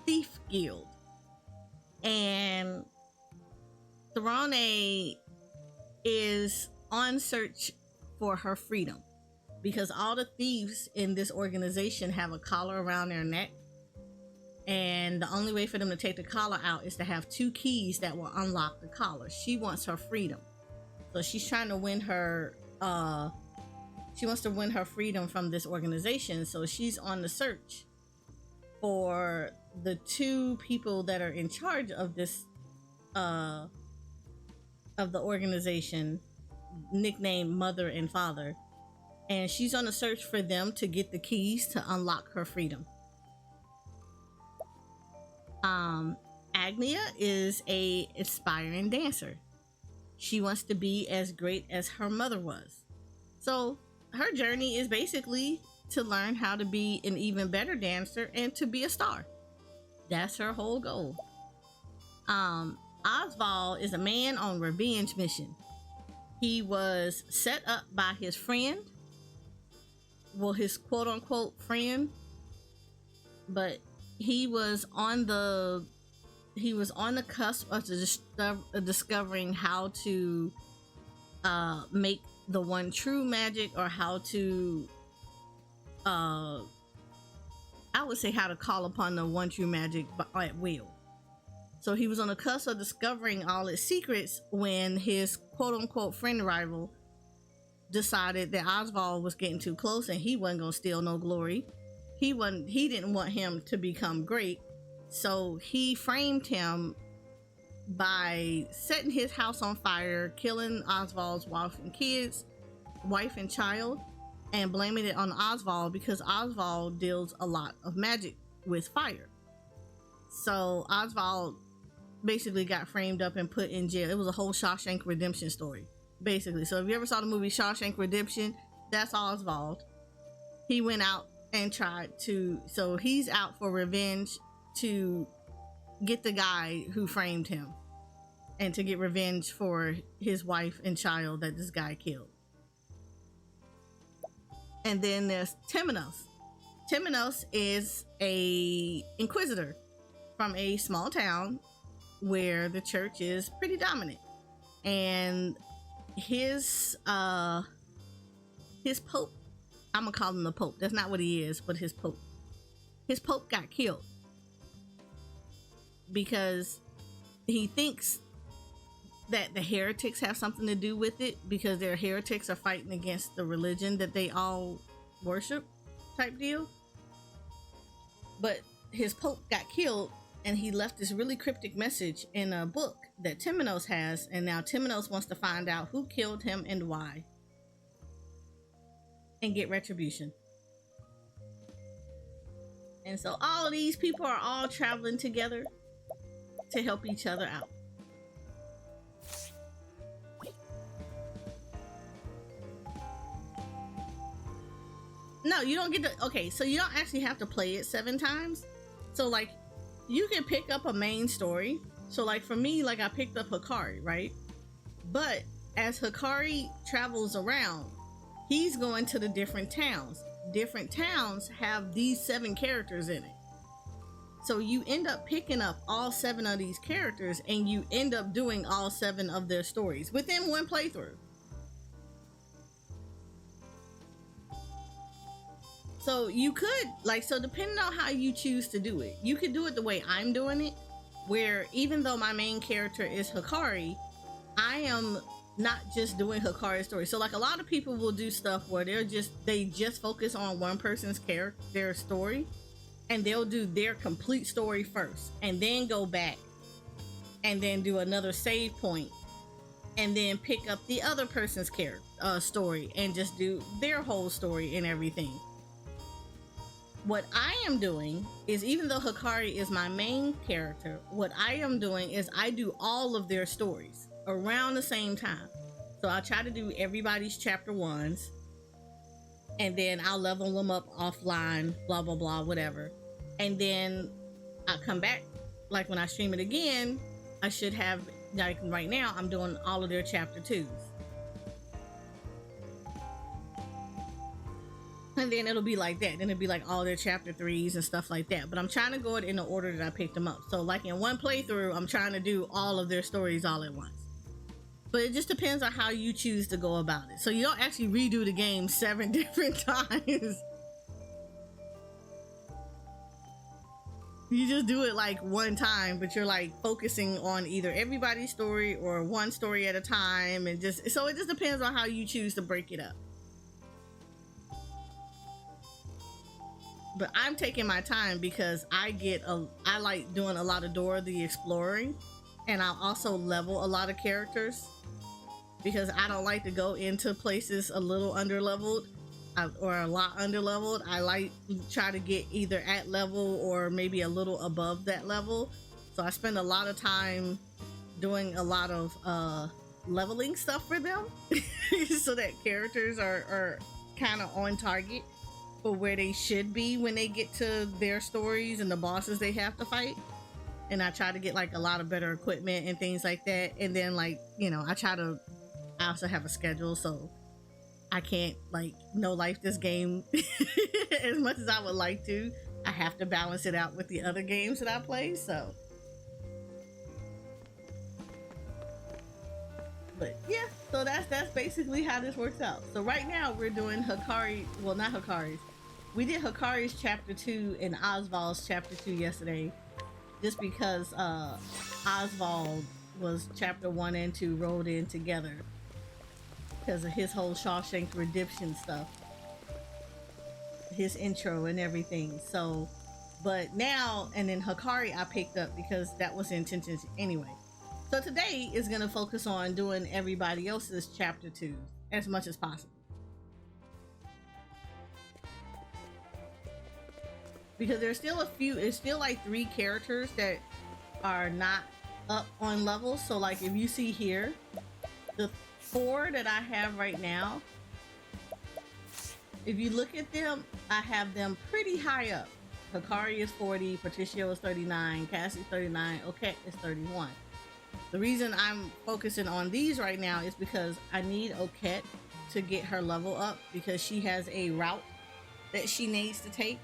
Speaker 1: thief guild, and Throne is on search for her freedom, because all the thieves in this organization have a collar around their neck, and the only way for them to take the collar out is to have 2 keys that will unlock the collar. She wants her freedom, so she's trying to win her she wants to win her freedom from this organization. So she's on the search for the 2 people that are in charge of this of the organization, nicknamed Mother and Father, and she's on a search for them to get the keys to unlock her freedom. Agnia is a aspiring dancer. She wants to be as great as her mother was. So her journey is basically to learn how to be an even better dancer and to be a star. That's her whole goal. Oswald is a man on revenge mission. He was set up by his friend, well, his quote-unquote friend, but he was on the cusp of discovering how to make the one true magic, or how to I would say how to call upon the one true magic at will. So he was on the cusp of discovering all its secrets when his quote-unquote friend rival decided that Oswald was getting too close and he wasn't gonna steal no glory. He didn't want him to become great, so he framed him by setting his house on fire, killing Oswald's wife and child, and blaming it on Oswald because Oswald deals a lot of magic with fire. So Oswald basically got framed up and put in jail. It was a whole Shawshank Redemption story, basically. So if you ever saw the movie Shawshank Redemption, that's Oswald. He went out and tried to, so he's out for revenge to get the guy who framed him, and to get revenge for his wife and child that this guy killed. And then there's Temenos. Temenos is a inquisitor from a small town where the church is pretty dominant, and his pope, I'm gonna call him the Pope, that's not what he is, but his pope got killed because he thinks that the heretics have something to do with it, because their heretics are fighting against the religion that they all worship, type deal. But his pope got killed, and he left this really cryptic message in a book that Temenos has, and now Temenos wants to find out who killed him and why, and get retribution. And so all of these people are all traveling together to help each other out. No, you don't get to, okay, so you don't actually have to play it 7 times. So like, you can pick up a main story. So like for me, like I picked up Hikari, right? But as Hikari travels around, he's going to the different towns. Different towns have these 7 characters in it. So you end up picking up all 7 of these characters, and you end up doing all 7 of their stories within one playthrough. So you could, like, so depending on how you choose to do it, you could do it the way I'm doing it, where even though my main character is Hikari, I am not just doing Hikari's story. So like a lot of people will do stuff where they just focus on one person's character, their story, and they'll do their complete story first and then go back and then do another save point and then pick up the other person's character story and just do their whole story and everything. What I am doing is, even though Hikari is my main character, what I am doing is I do all of their stories around the same time. So I try to do everybody's chapter 1s, and then I'll level them up offline, blah, blah, blah, whatever. And then I come back, like when I stream it again, I should have, like right now, I'm doing all of their chapter 2s. And then it'll be like that. Then it'll be like all their chapter 3s and stuff like that. But I'm trying to go in the order that I picked them up. So like in one playthrough, I'm trying to do all of their stories all at once. But it just depends on how you choose to go about it. So you don't actually redo the game 7 different times. You just do it like one time, but you're like focusing on either everybody's story or one story at a time. And just, so it just depends on how you choose to break it up. But I'm taking my time because I like doing a lot of Dora the Exploring, and I'll also level a lot of characters because I don't like to go into places a little underleveled or a lot underleveled. I like try to get either at level or maybe a little above that level. So I spend a lot of time doing a lot of leveling stuff for them so that characters are kind of on target for where they should be when they get to their stories and the bosses they have to fight. And I try to get like a lot of better equipment and things like that. And then like, you know, I also have a schedule, so I can't like no life this game as much as I would like to. I have to balance it out with the other games that I play, so. But yeah, so that's basically how this works out. So right now we're doing Hikari, well not Hikari's. We did Hikari's chapter 2 and Oswald's chapter 2 yesterday, just because Oswald was chapter 1 and 2 rolled in together because of his whole Shawshank Redemption stuff, his intro and everything. So, but now, and then Hikari I picked up because that was the intention anyway. So today is going to focus on doing everybody else's chapter 2 as much as possible. Because there's still it's still like 3 characters that are not up on levels. So like if you see here, the 4 that I have right now, if you look at them, I have them pretty high up. Hikari is 40, Partitio is 39, Cassie's 39, Roque is 31. The reason I'm focusing on these right now is because I need Roque to get her level up because she has a route that she needs to take.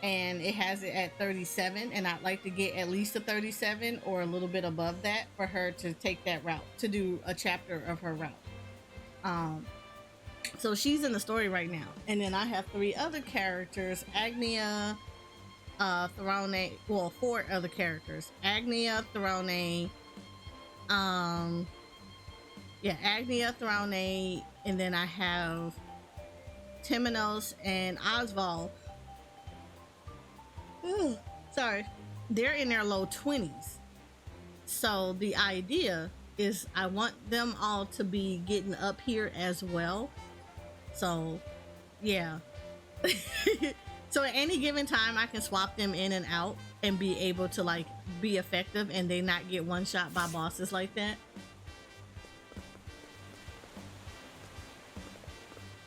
Speaker 1: And it has it at 37, and I'd like to get at least a 37 or a little bit above that for her to take that route, to do a chapter of her route. So she's in the story right now. And then I have 3 other characters, Agnia, Throne, well, 4 other characters. Agnia, Throne, Agnia, Throne, and then I have Temenos and Oswald. Sorry, they're in their low 20s. So the idea is I want them all to be getting up here as well. So yeah. So at any given time I can swap them in and out and be able to like be effective and they not get one shot by bosses like that.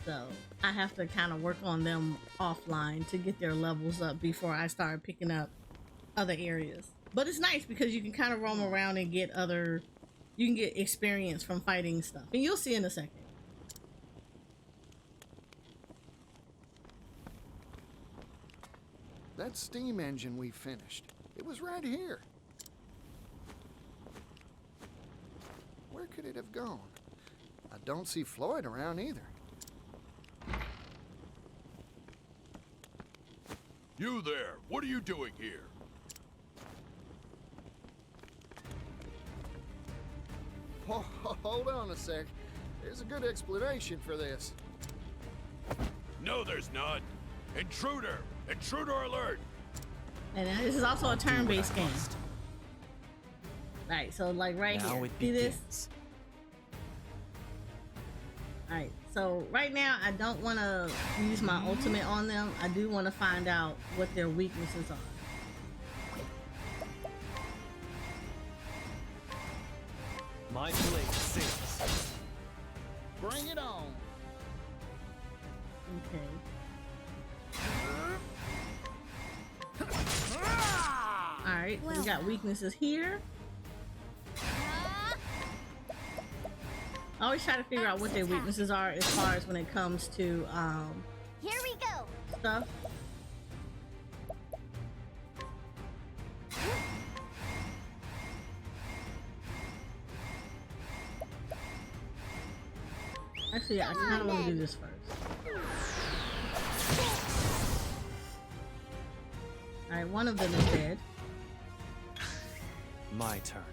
Speaker 1: So I have to kind of work on them offline to get their levels up before I start picking up other areas. But it's nice because you can kind of roam around and get you can get experience from fighting stuff. And you'll see in a second.
Speaker 2: That steam engine we finished, it was right here. Where could it have gone? I don't see Floyd around either.
Speaker 8: You there, what are you doing here?
Speaker 2: Hold on a sec. There's a good explanation for this.
Speaker 8: No, there's not. Intruder! Intruder alert!
Speaker 1: And this is also a turn-based game. Right, so like right
Speaker 4: Now
Speaker 1: here,
Speaker 4: it
Speaker 1: see this?
Speaker 4: begins.
Speaker 1: Alright, so right now I don't want to use my ultimate on them. I do want to find out what their weaknesses are.
Speaker 4: My blade sings.
Speaker 2: Bring it on.
Speaker 1: Okay. Alright, so we got weaknesses here. I always try to figure out what their weaknesses are as far as when it comes to
Speaker 3: Here we go.
Speaker 1: stuff. Actually, I kind of want to do this first. Alright, one of them is dead.
Speaker 4: My turn.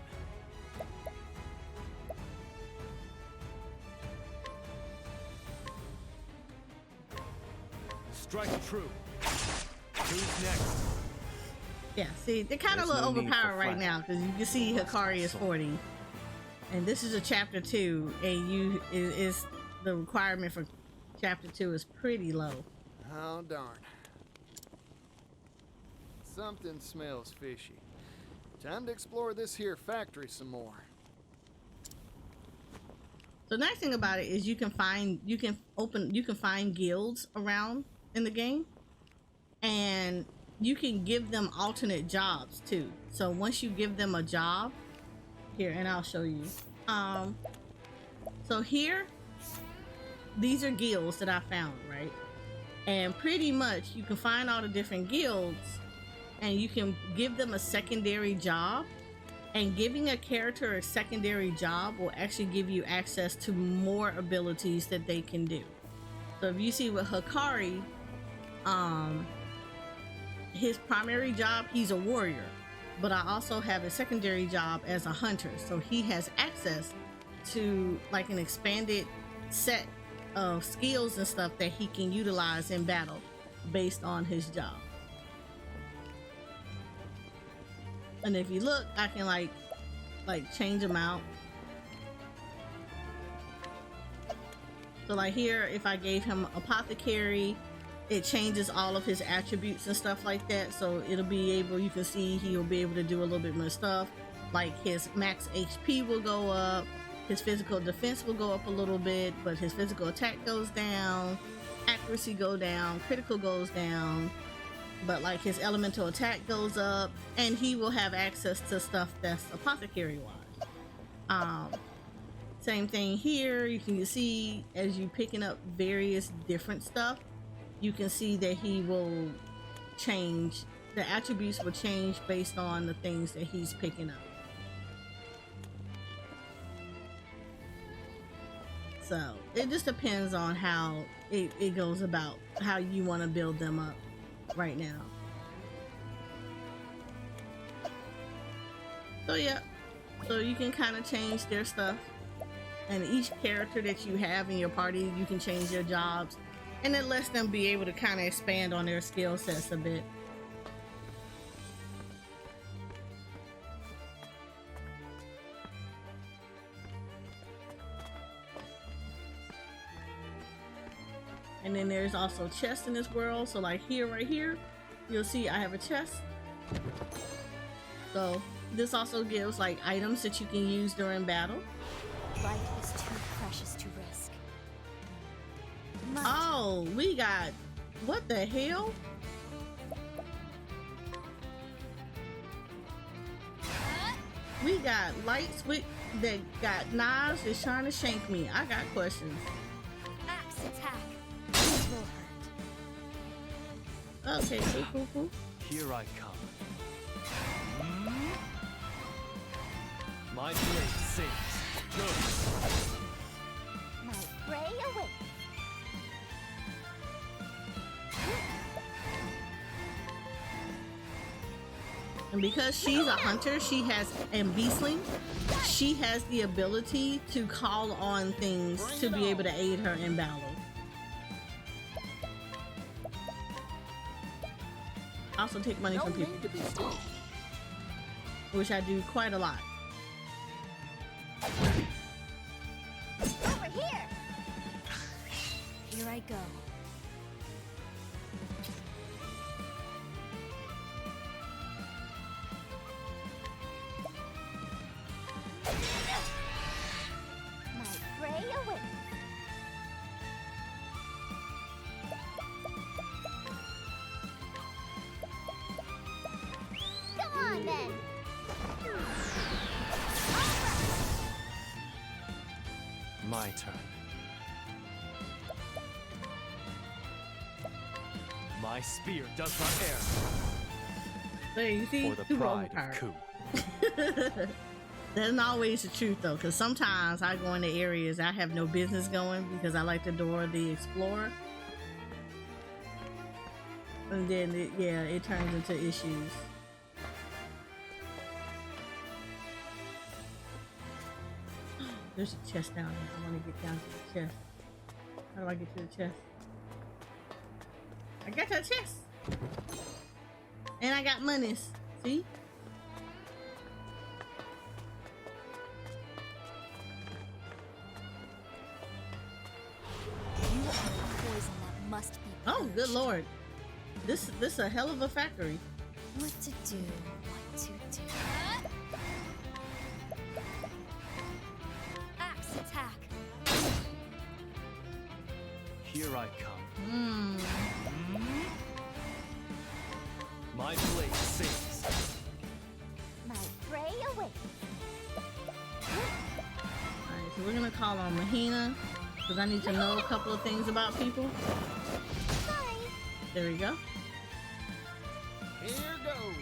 Speaker 4: Strike true. Who's next?
Speaker 1: Yeah, see, they're kind of a
Speaker 4: There's
Speaker 1: little
Speaker 4: no need for
Speaker 1: overpowered right
Speaker 4: flattery.
Speaker 1: now because you can see Hikari is 40, and this is a chapter 2, and is the requirement for chapter 2 is pretty low.
Speaker 2: Oh, darn. Something smells fishy. Time to explore this here factory some more.
Speaker 1: So the nice thing about it is you can find guilds around in the game, and you can give them alternate jobs too. So once you give them a job here, and I'll show you. So here, these are guilds that I found, right? And pretty much you can find all the different guilds and you can give them a secondary job, and giving a character a secondary job will actually give you access to more abilities that they can do. So if you see with Hikari, his primary job, he's a warrior, but I also have a secondary job as a hunter, so he has access to like an expanded set of skills and stuff that he can utilize in battle based on his job. And if you look, I can like change them out. So like here, if I gave him apothecary, it changes all of his attributes and stuff like that. So it'll be able, you can see he'll be able to do a little bit more stuff. Like his max HP will go up, his physical defense will go up a little bit, but his physical attack goes down, accuracy go down, critical goes down, but like his elemental attack goes up, and he will have access to stuff that's apothecary wise. Same thing here. You can see as you picking up various different stuff, you can see that he will change, the attributes will change based on the things that he's picking up. So it just depends on how it goes about, how you want to build them up right now. So yeah, so you can kind of change their stuff, and each character that you have in your party, you can change their jobs, and it lets them be able to kind of expand on their skill sets a bit. And then there's also chests in this world. So like here, right here, you'll see I have a chest. So this also gives like items that you can use during battle.
Speaker 3: Life is too precious to risk.
Speaker 1: Oh, we got, what the hell? We got lights with that got knives that's trying to shank me. I got questions.
Speaker 3: Axe attack. This will hurt.
Speaker 1: Okay, cool.
Speaker 4: Here I come. My blade sings. Good.
Speaker 3: My prey awaits.
Speaker 1: And because she's a hunter, and beastling, she has the ability to call on things to be able to aid her in battle. Also take money from people, which I do quite a lot.
Speaker 3: Over here! Here I go. My prey awaits. Come on then.
Speaker 4: My turn. My spear does not err.
Speaker 1: There you see,
Speaker 4: For the
Speaker 1: super
Speaker 4: pride
Speaker 1: overpowered.
Speaker 4: of coup.
Speaker 1: That's not always the truth though, because sometimes I go into areas I have no business going because I like to Dora the Explorer, and then it turns into issues. There's a chest down there. I want to get down to the chest. How do I get to the chest? I got to the chest, and I got monies. See?
Speaker 3: Must be
Speaker 1: Oh, good
Speaker 3: purged.
Speaker 1: lord. This is a hell of a factory.
Speaker 3: What to do? What to do? Axe attack.
Speaker 4: Here I come. My blade sings.
Speaker 3: My prey awaits.
Speaker 1: Alright, so we're gonna call on Mahina because I need to know a couple of things about people.
Speaker 3: Sorry.
Speaker 1: There we go.
Speaker 2: Here goes.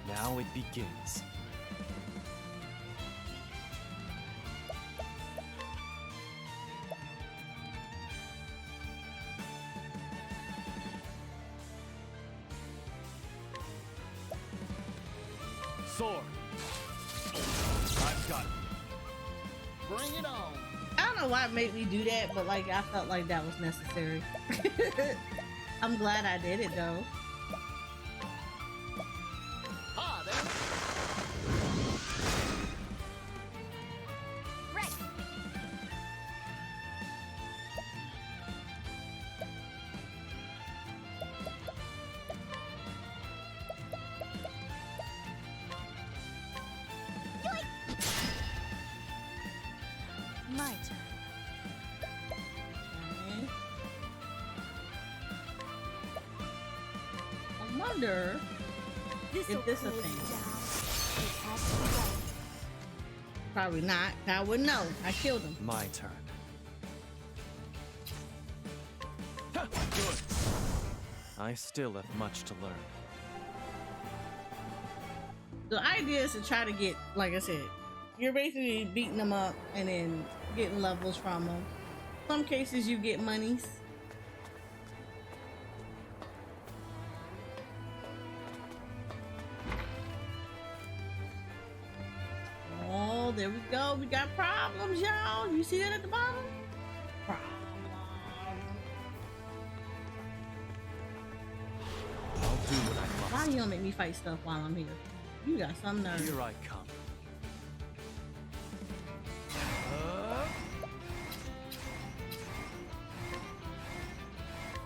Speaker 4: Now it begins. Sword. I've got it.
Speaker 2: Bring it on.
Speaker 1: I don't know why it made me do that, but like I felt like that was necessary. I'm glad I did it though.
Speaker 2: Ah, there.
Speaker 3: Right. My turn.
Speaker 1: Okay. I wonder if this a thing.
Speaker 3: It has to be right.
Speaker 1: Probably not. I wouldn't know. I killed him.
Speaker 4: My turn.
Speaker 8: Ha, good.
Speaker 4: I still have much to learn.
Speaker 1: The idea is to try to get, like I said, you're basically beating them up and then getting levels from them. Some cases you get monies. Oh, there we go. We got problems, y'all. You see that at the bottom? Problem.
Speaker 4: I'll do what I
Speaker 1: Why
Speaker 4: must.
Speaker 1: you gonna make me fight stuff while I'm here? You got some nerve.
Speaker 4: Here I come.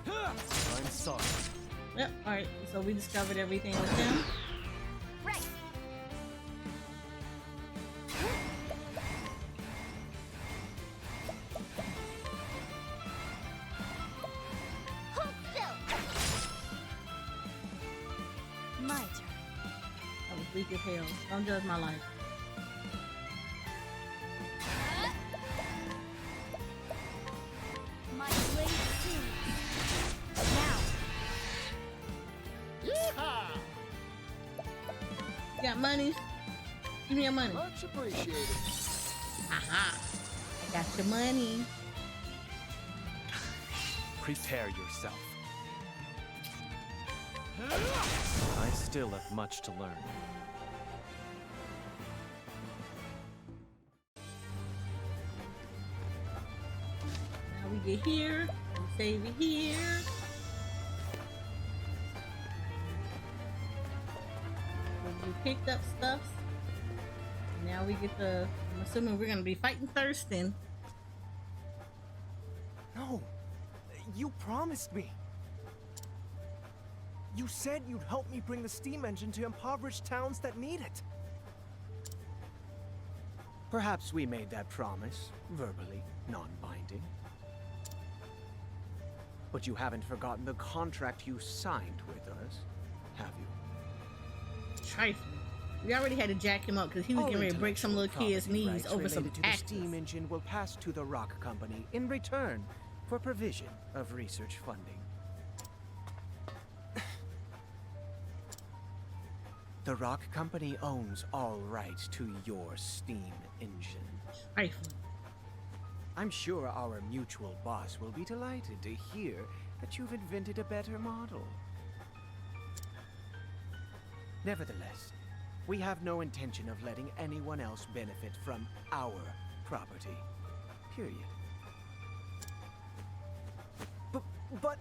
Speaker 4: I'm sorry.
Speaker 1: Yep. All right. So we discovered everything with them.
Speaker 3: Right. Hold still. My turn.
Speaker 1: That was weak as hell. Don't judge my life.
Speaker 3: My blade sings. Now.
Speaker 2: Yeehaw!
Speaker 1: got money? Give me your money.
Speaker 2: Much appreciated.
Speaker 1: Aha! I got your money.
Speaker 4: Prepare yourself. I still have much to learn.
Speaker 1: Now we get here. We save it here. We picked up stuff. Now we get the. I'm assuming we're gonna be fighting Thurston.
Speaker 4: No, you promised me. You said you'd help me bring the steam engine to impoverished towns that need it. Perhaps we made that promise, verbally, non-binding. But you haven't forgotten the contract you signed with us, have you?
Speaker 1: Trifling. We already had to jack him up because he was getting ready to break some little kid's knees over some
Speaker 4: the steam engine will pass to the Roque Company in return for provision of research funding. The Roque Company owns all rights to your steam engine.
Speaker 1: Trifling.
Speaker 4: I'm sure our mutual boss will be delighted to hear that you've invented a better model. Nevertheless, we have no intention of letting anyone else benefit from our property. Period. But...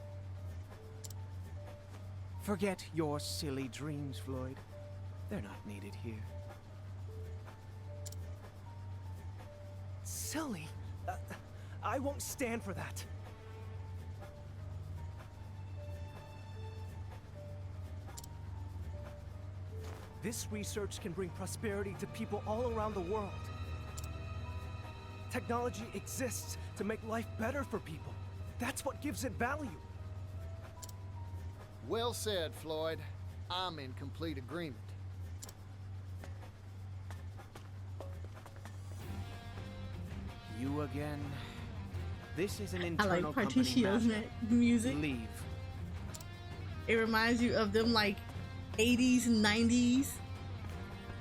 Speaker 4: Forget your silly dreams, Floyd. They're not needed here. Silly? I won't stand for that. This research can bring prosperity to people all around the world. Technology exists to make life better for people. That's what gives it value.
Speaker 2: Well said, Floyd. I'm in complete agreement. You again? This is an internal company
Speaker 1: Partitio's
Speaker 2: matter.
Speaker 1: music.
Speaker 2: Leave.
Speaker 1: It reminds you of them like 80s and 90s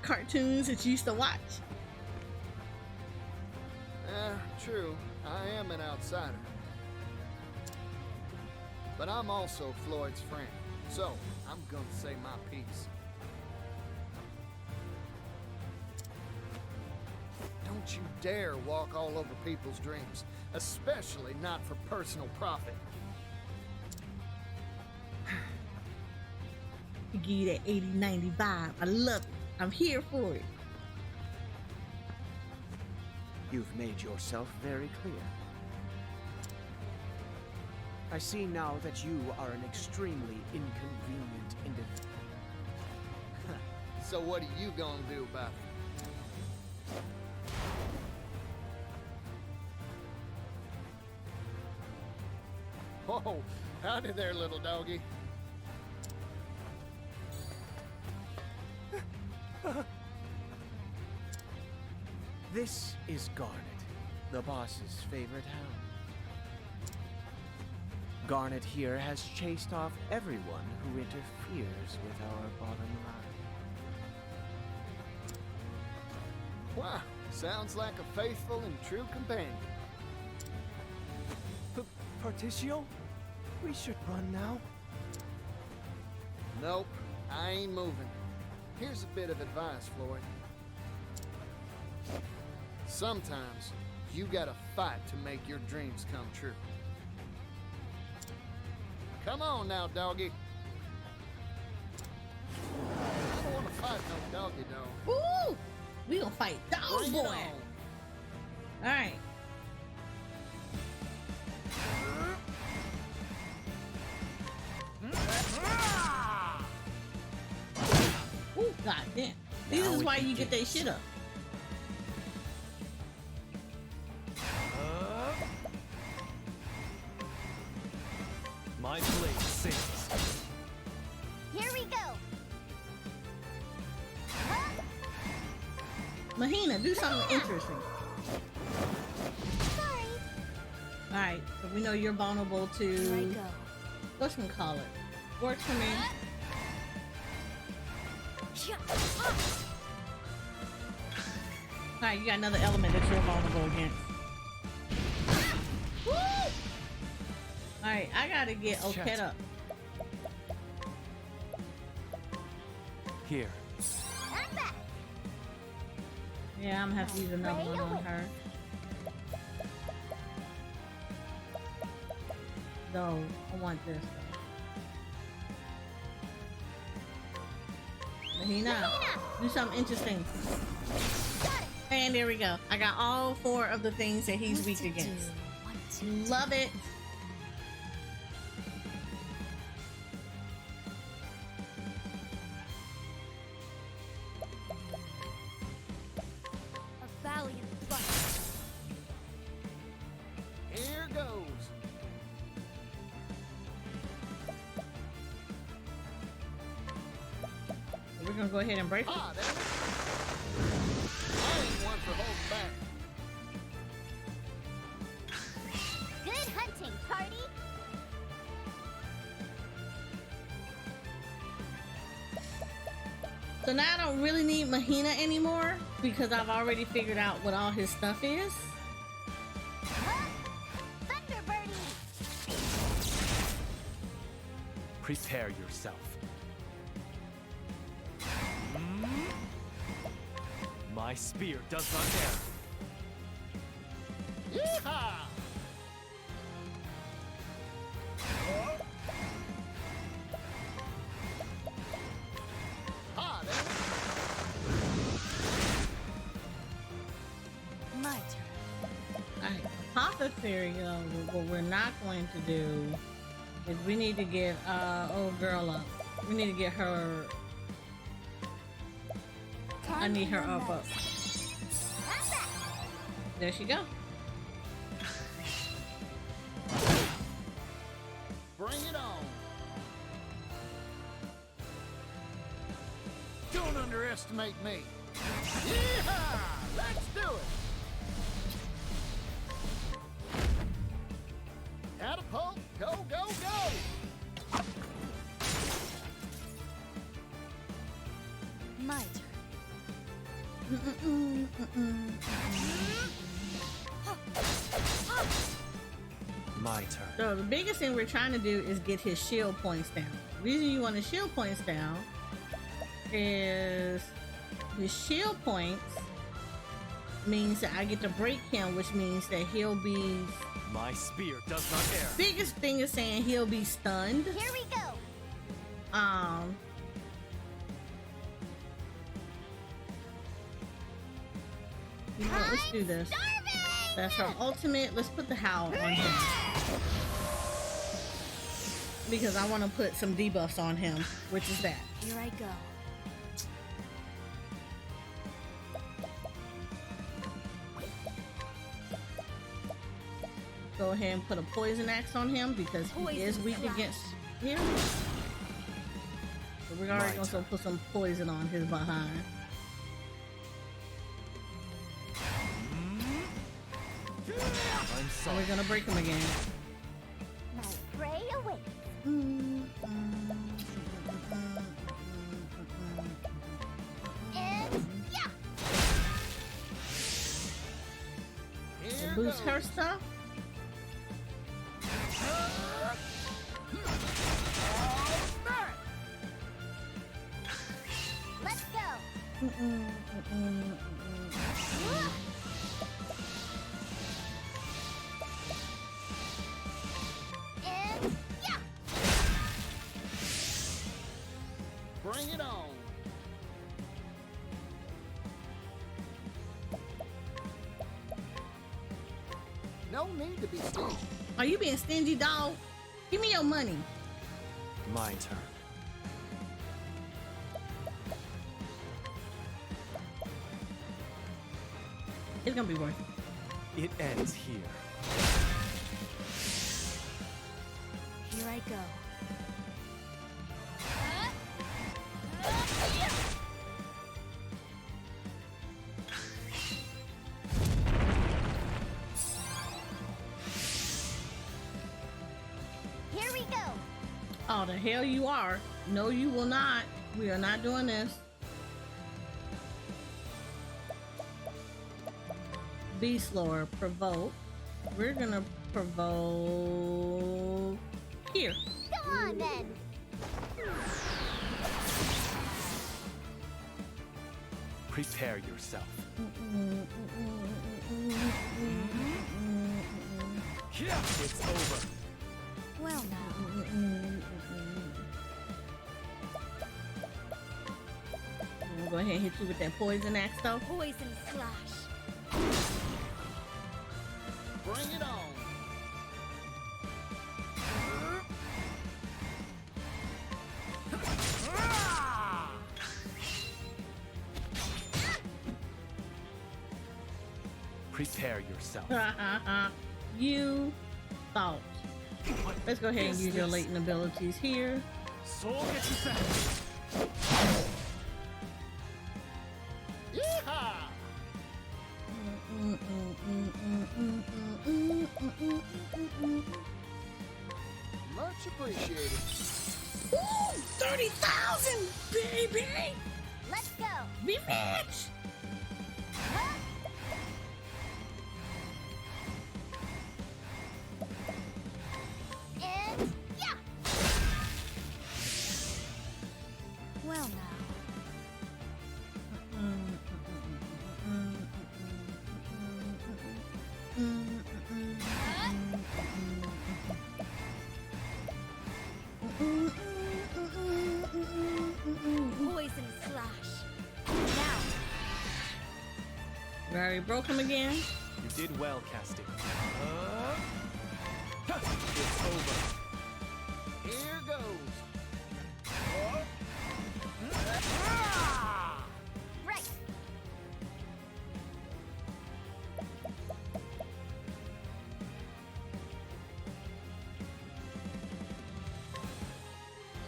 Speaker 1: cartoons that you used to watch.
Speaker 2: True. I am an outsider. But I'm also Floyd's friend, so I'm gonna say my piece. Don't you dare walk all over people's dreams, especially not for personal profit.
Speaker 1: You give you that 80, 90 vibe. I love it. I'm here for it.
Speaker 4: You've made yourself very clear. I see now that you are an extremely inconvenient individual.
Speaker 2: So what are you gonna do about it? Whoa, howdy there, little doggy.
Speaker 4: This is Garnet, the boss's favorite hound. Garnet here has chased off everyone who interferes with our bottom line.
Speaker 2: Wow, sounds like a faithful and true companion.
Speaker 4: Partitio? We should run now.
Speaker 2: Nope, I ain't moving. Here's a bit of advice, Floyd. Sometimes, you gotta fight to make your dreams come true. Come on now, doggy. I don't wanna fight no doggy dog.
Speaker 1: Woo! We gonna fight dog
Speaker 2: Bring it
Speaker 1: boy.
Speaker 2: on.
Speaker 1: Alright. Ooh, god damn. This is why you get that shit up.
Speaker 4: My blade sings.
Speaker 3: Here we go.
Speaker 1: Mahina, do something interesting.
Speaker 3: Sorry.
Speaker 1: Alright, so we know you're vulnerable
Speaker 3: Here I
Speaker 1: to
Speaker 3: go.
Speaker 1: whatchamacallit. Works for me.
Speaker 3: Cha- ah!
Speaker 1: Alright, you got another element that you're vulnerable against. Woo! Alright, I gotta get Oked up.
Speaker 4: Here.
Speaker 3: I'm back.
Speaker 1: Yeah, I'm gonna have to use another one on her. No, I want this. Mahina, do something interesting. And there we go. I got all 4 of the things that he's weak against. Love it.
Speaker 3: A valiant fight.
Speaker 2: Here goes.
Speaker 1: We're gonna go ahead and break it.
Speaker 2: Ah, damn it. I ain't one for holding back.
Speaker 3: Good hunting, party.
Speaker 1: So now I don't really need Mahina anymore because I've already figured out what all his stuff is.
Speaker 3: Thunderbirdie.
Speaker 4: Prepare yourself. My spear does not err.
Speaker 2: Yeehaw! Ah, damn it.
Speaker 3: My turn.
Speaker 1: Alright, Partitio, what we're not going to do is we need to get old girl up. We need to get her. I need her up. There she go.
Speaker 2: Bring it on. Don't underestimate me. Yeehaw! Let's do it. Catapult, go, go, go!
Speaker 3: My turn.
Speaker 4: My turn.
Speaker 1: So the biggest thing we're trying to do is get his shield points down. The reason you want his shield points down is his shield points means that I get to break him, which means that he'll be.
Speaker 4: My spear does not err.
Speaker 1: Biggest thing is saying he'll be stunned.
Speaker 3: Here we go.
Speaker 1: You know what, let's do this. That's her ultimate. Let's put the howl on him. Because I want to put some debuffs on him, which is that.
Speaker 3: Here I go.
Speaker 1: Go ahead and put a poison axe on him because he is weak against him. So we're already going to put some poison on his behind.
Speaker 4: I'm
Speaker 1: So
Speaker 4: sorry.
Speaker 1: we're going to break him again.
Speaker 3: My prey awaits. And yeah.
Speaker 2: Here
Speaker 1: Boost
Speaker 2: goes.
Speaker 1: her stuff.
Speaker 3: Let's go. And yeah.
Speaker 2: Bring it on. No need to be stingy.
Speaker 1: Are you being stingy, dog? Give me your money.
Speaker 4: My turn.
Speaker 1: It's going to be worth it.
Speaker 4: It ends here.
Speaker 3: Here I go. Here we go.
Speaker 1: Oh, the hell you are. No, you will not. We are not doing this. Be slower. Provoke. We're gonna provoke here.
Speaker 3: Go on then.
Speaker 4: Prepare yourself. It's over.
Speaker 3: Well now.
Speaker 1: I'm gonna go ahead and hit you with that poison axe though.
Speaker 3: Poison slash.
Speaker 2: Bring it on.
Speaker 4: Prepare yourself.
Speaker 1: You thought. Let's go ahead and use your latent abilities here.
Speaker 2: Yeehaw! Much appreciated.
Speaker 1: Ooh, 30,000, baby!
Speaker 3: Let's go.
Speaker 1: Be rich!
Speaker 3: Huh? And yeah. Well now. Poison slash. Now.
Speaker 1: You already broke him again?
Speaker 4: You did well, casting. It's over.
Speaker 2: Here goes.
Speaker 3: Right.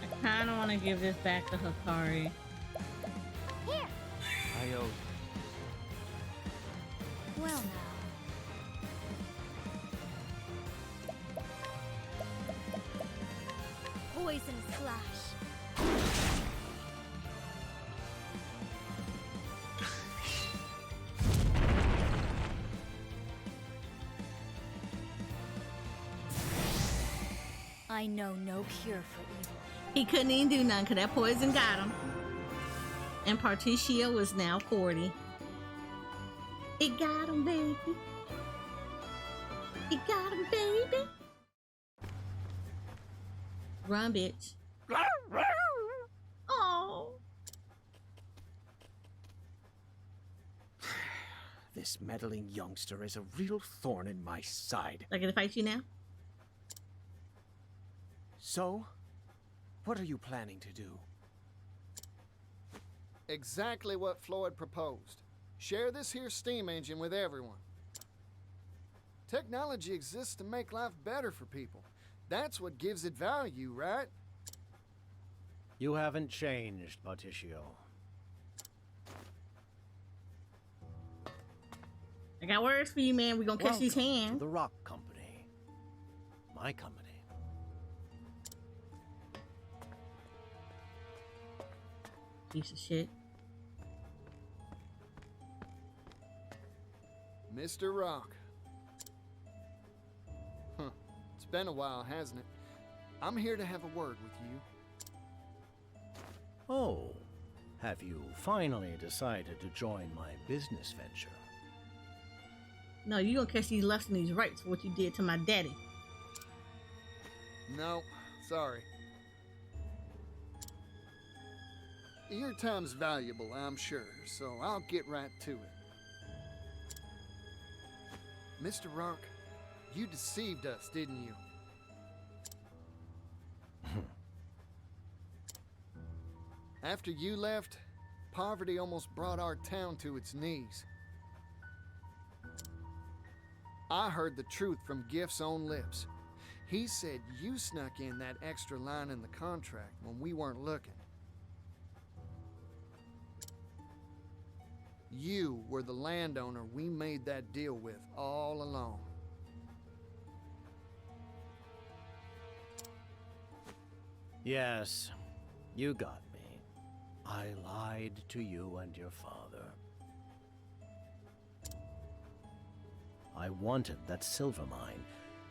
Speaker 1: I kind of want to give this back to Hikari.
Speaker 3: Here.
Speaker 4: I owe
Speaker 3: Well now. Poison slash. I know no cure for evil.
Speaker 1: He couldn't even do nothing because that poison got him. And Partitio was now 40. It got him, baby. It got him, baby. Run, bitch. Oh.
Speaker 5: This meddling youngster is a real thorn in my side.
Speaker 1: Am I gonna fight you now?
Speaker 4: So, what are you planning to do?
Speaker 2: Exactly what Floyd proposed. Share this here steam engine with everyone. Technology exists to make life better for people. That's what gives it value, right?
Speaker 5: You haven't changed, Partitio.
Speaker 1: I got words for you, man. We're gonna catch these
Speaker 5: Welcome
Speaker 1: hands.
Speaker 5: to the Rock Company. My company.
Speaker 1: Piece of shit.
Speaker 2: Mr. Rock. Huh. It's been a while, hasn't it? I'm here to have a word with you.
Speaker 5: Oh, have you finally decided to join my business venture?
Speaker 1: No, you gonna catch these lefts and these rights for what you did to my daddy.
Speaker 2: No, sorry. Your time's valuable, I'm sure, so I'll get right to it. Mr. Rock, you deceived us, didn't you? After you left, poverty almost brought our town to its knees. I heard the truth from Gift's own lips. He said you snuck in that extra line in the contract when we weren't looking. You were the landowner we made that deal with all along.
Speaker 5: Yes, you got me. I lied to you and your father. I wanted that silver mine,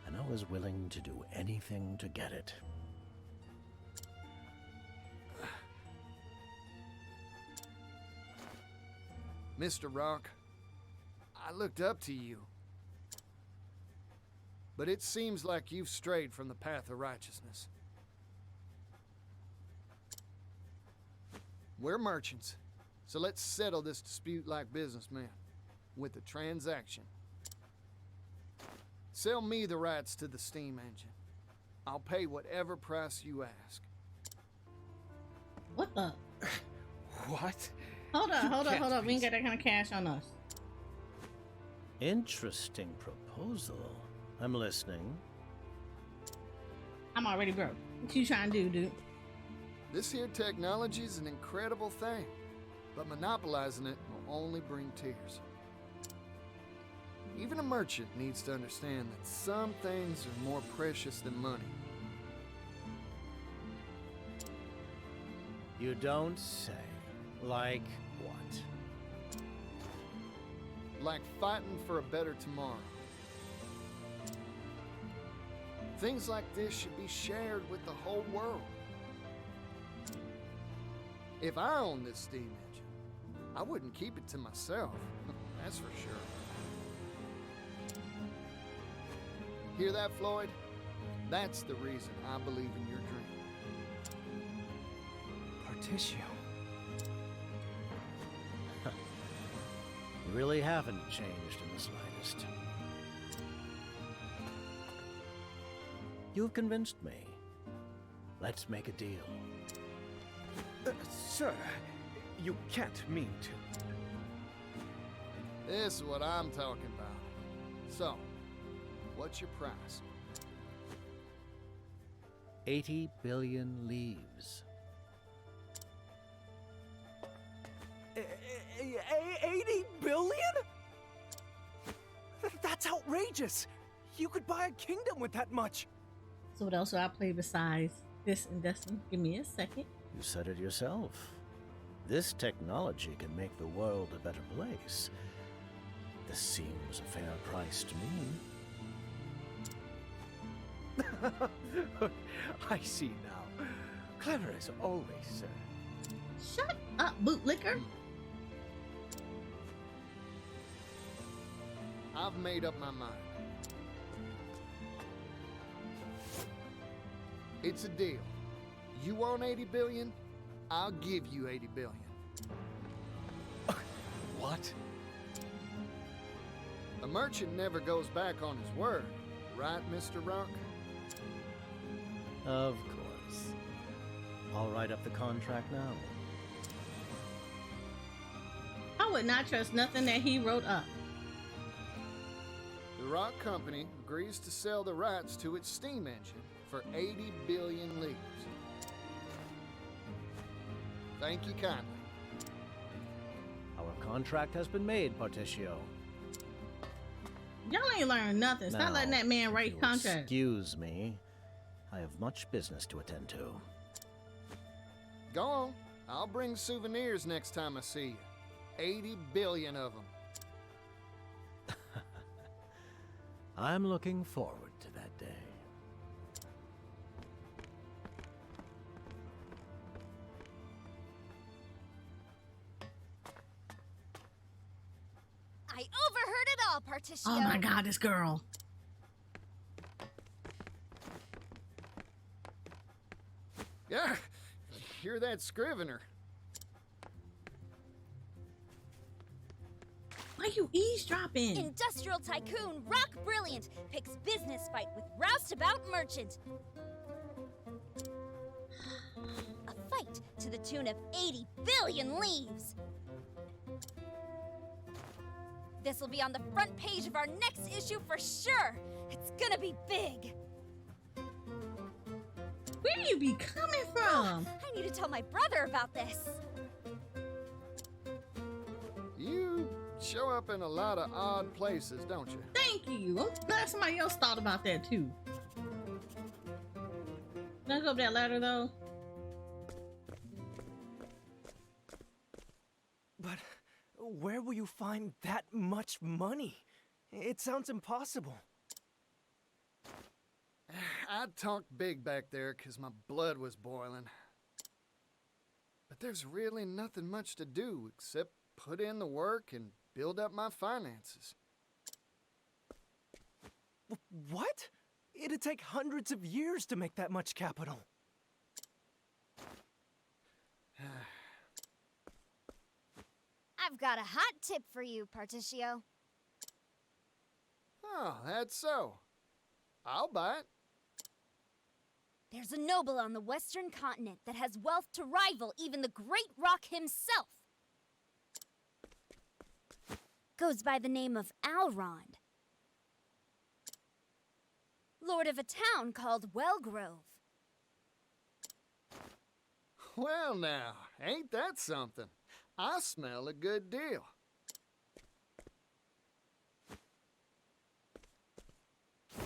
Speaker 5: and I was willing to do anything to get it.
Speaker 2: Mr. Roque, I looked up to you. But it seems like you've strayed from the path of righteousness. We're merchants, so let's settle this dispute like businessmen, with a transaction. Sell me the rights to the steam engine. I'll pay whatever price you ask.
Speaker 1: What the?
Speaker 4: What?
Speaker 1: Hold
Speaker 4: You
Speaker 1: on.
Speaker 4: can't
Speaker 1: We ain't got that kind of cash on us.
Speaker 5: Interesting proposal. I'm listening.
Speaker 1: I'm already broke. What you trying to do, dude?
Speaker 2: This here technology's an incredible thing, but monopolizing it will only bring tears. Even a merchant needs to understand that some things are more precious than money.
Speaker 5: You don't say. Like what?
Speaker 2: Like fighting for a better tomorrow. Things like this should be shared with the whole world. If I owned this steam engine, I wouldn't keep it to myself. That's for sure. Hear that, Floyd? That's the reason I believe in your dream.
Speaker 4: Partitio.
Speaker 5: You really haven't changed in the slightest. You've convinced me. Let's make a deal.
Speaker 4: Sir, you can't mean to.
Speaker 2: This is what I'm talking about. So, what's your price?
Speaker 5: 80 billion leaves.
Speaker 4: 80 billion? That's outrageous! You could buy a kingdom with that much!
Speaker 1: So what else do I play besides this and Destiny? Give me a second.
Speaker 5: You said it yourself. This technology can make the world a better place. This seems a fair price to me.
Speaker 4: I see now. Clever as always, sir.
Speaker 1: Shut up, bootlicker.
Speaker 2: I've made up my mind. It's a deal. You want 80 billion? I'll give you 80 billion.
Speaker 4: What?
Speaker 2: A merchant never goes back on his word, right, Mr. Roque?
Speaker 5: Of course. I'll write up the contract now.
Speaker 1: I would not trust nothing that he wrote up.
Speaker 2: The Roque Company agrees to sell the rights to its steam engine for 80 billion leaves. Thank you kindly.
Speaker 5: Our contract has been made, Partitio.
Speaker 1: Y'all ain't learned nothing. Stop
Speaker 5: Now,
Speaker 1: letting that man
Speaker 5: if
Speaker 1: write
Speaker 5: you'll
Speaker 1: contracts.
Speaker 5: Excuse me. I have much business to attend to.
Speaker 2: Go on. I'll bring souvenirs next time I see you. 80 billion of them.
Speaker 5: I'm looking forward to that day.
Speaker 3: I overheard it all, Partitio.
Speaker 1: Oh my god, this girl.
Speaker 2: Yeah, hear that scrivener.
Speaker 1: Why you eavesdropping?
Speaker 3: Industrial tycoon Roque Brilliant picks business fight with roustabout merchant. A fight to the tune of 80 billion leaves. This'll be on the front page of our next issue for sure. It's gonna be big.
Speaker 1: Where do you be coming from?
Speaker 3: I need to tell my brother about this.
Speaker 2: You show up in a lot of odd places, don't you?
Speaker 1: Thank you. I'm glad somebody else thought about that too. Can I go up that ladder though?
Speaker 4: But where will you find that much money? It sounds impossible.
Speaker 2: I talked big back there 'cause my blood was boiling. But there's really nothing much to do except put in the work and build up my finances.
Speaker 4: What? It'd take hundreds of years to make that much capital.
Speaker 3: I've got a hot tip for you, Partitio.
Speaker 2: Oh, that's so. I'll buy it.
Speaker 3: There's a noble on the western continent that has wealth to rival even the great Roque himself. Goes by the name of Alrond. Lord of a town called Wellgrove.
Speaker 2: Well now, ain't that something? I smell a good deal.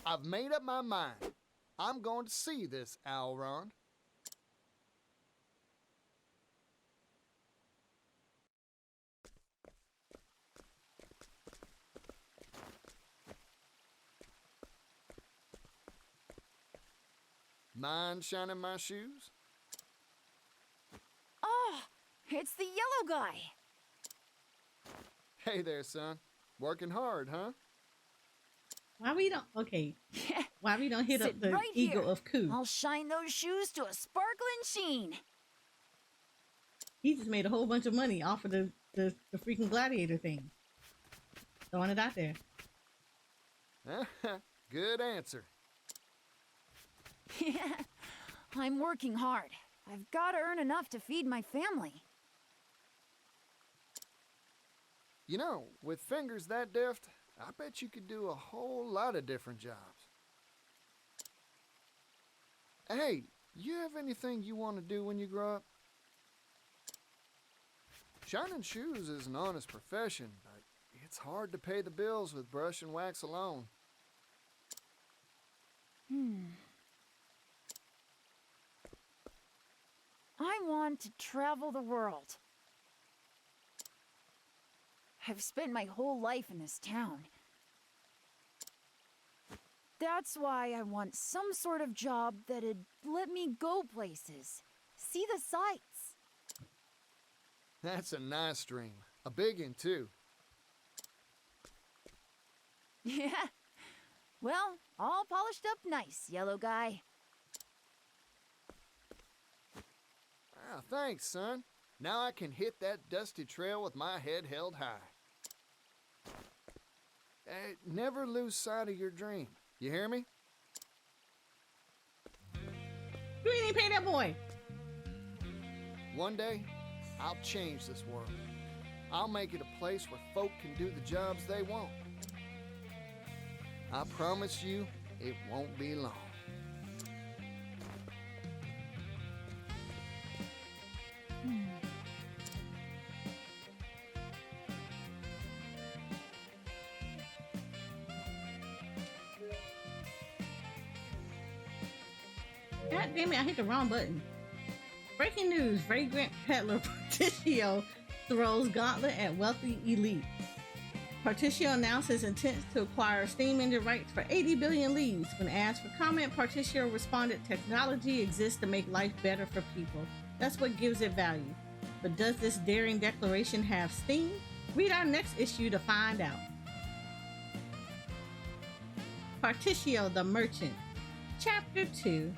Speaker 2: I've made up my mind. I'm going to see this Alrond. Mind shining my shoes?
Speaker 9: Oh, it's the yellow guy.
Speaker 2: Hey there, son. Working hard, huh?
Speaker 1: Why we don't? Okay.
Speaker 9: Yeah.
Speaker 1: Why we don't hit
Speaker 9: Sit
Speaker 1: up the
Speaker 9: right
Speaker 1: ego
Speaker 9: here.
Speaker 1: of Ku?
Speaker 9: I'll shine those shoes to a sparkling sheen.
Speaker 1: He just made a whole bunch of money off of the freaking gladiator thing. Throwing it out there.
Speaker 2: Good answer.
Speaker 9: Yeah, I'm working hard. I've got to earn enough to feed my family.
Speaker 2: You know, with fingers that deft, I bet you could do a whole lot of different jobs. Hey, you have anything you want to do when you grow up? Shining shoes is an honest profession, but it's hard to pay the bills with brush and wax alone.
Speaker 9: I want to travel the world. I've spent my whole life in this town. That's why I want some sort of job that'd let me go places, see the sights.
Speaker 2: That's a nice dream. A big one, too.
Speaker 9: Yeah. Well, all polished up nice, yellow guy.
Speaker 2: Ah, thanks, son. Now I can hit that dusty trail with my head held high. Never lose sight of your dream. You hear me?
Speaker 1: You ain't even pay that boy.
Speaker 2: One day, I'll change this world. I'll make it a place where folk can do the jobs they want. I promise you, it won't be long.
Speaker 1: God damn it, I hit the wrong button. Breaking news, Vagrant Peddler Partitio throws gauntlet at wealthy elite. Partitio announced his intent to acquire Steam engine rights for 80 billion leaves. When asked for comment, Partitio responded, technology exists to make life better for people. That's what gives it value. But does this daring declaration have steam? Read our next issue to find out. Partitio the Merchant, Chapter 2.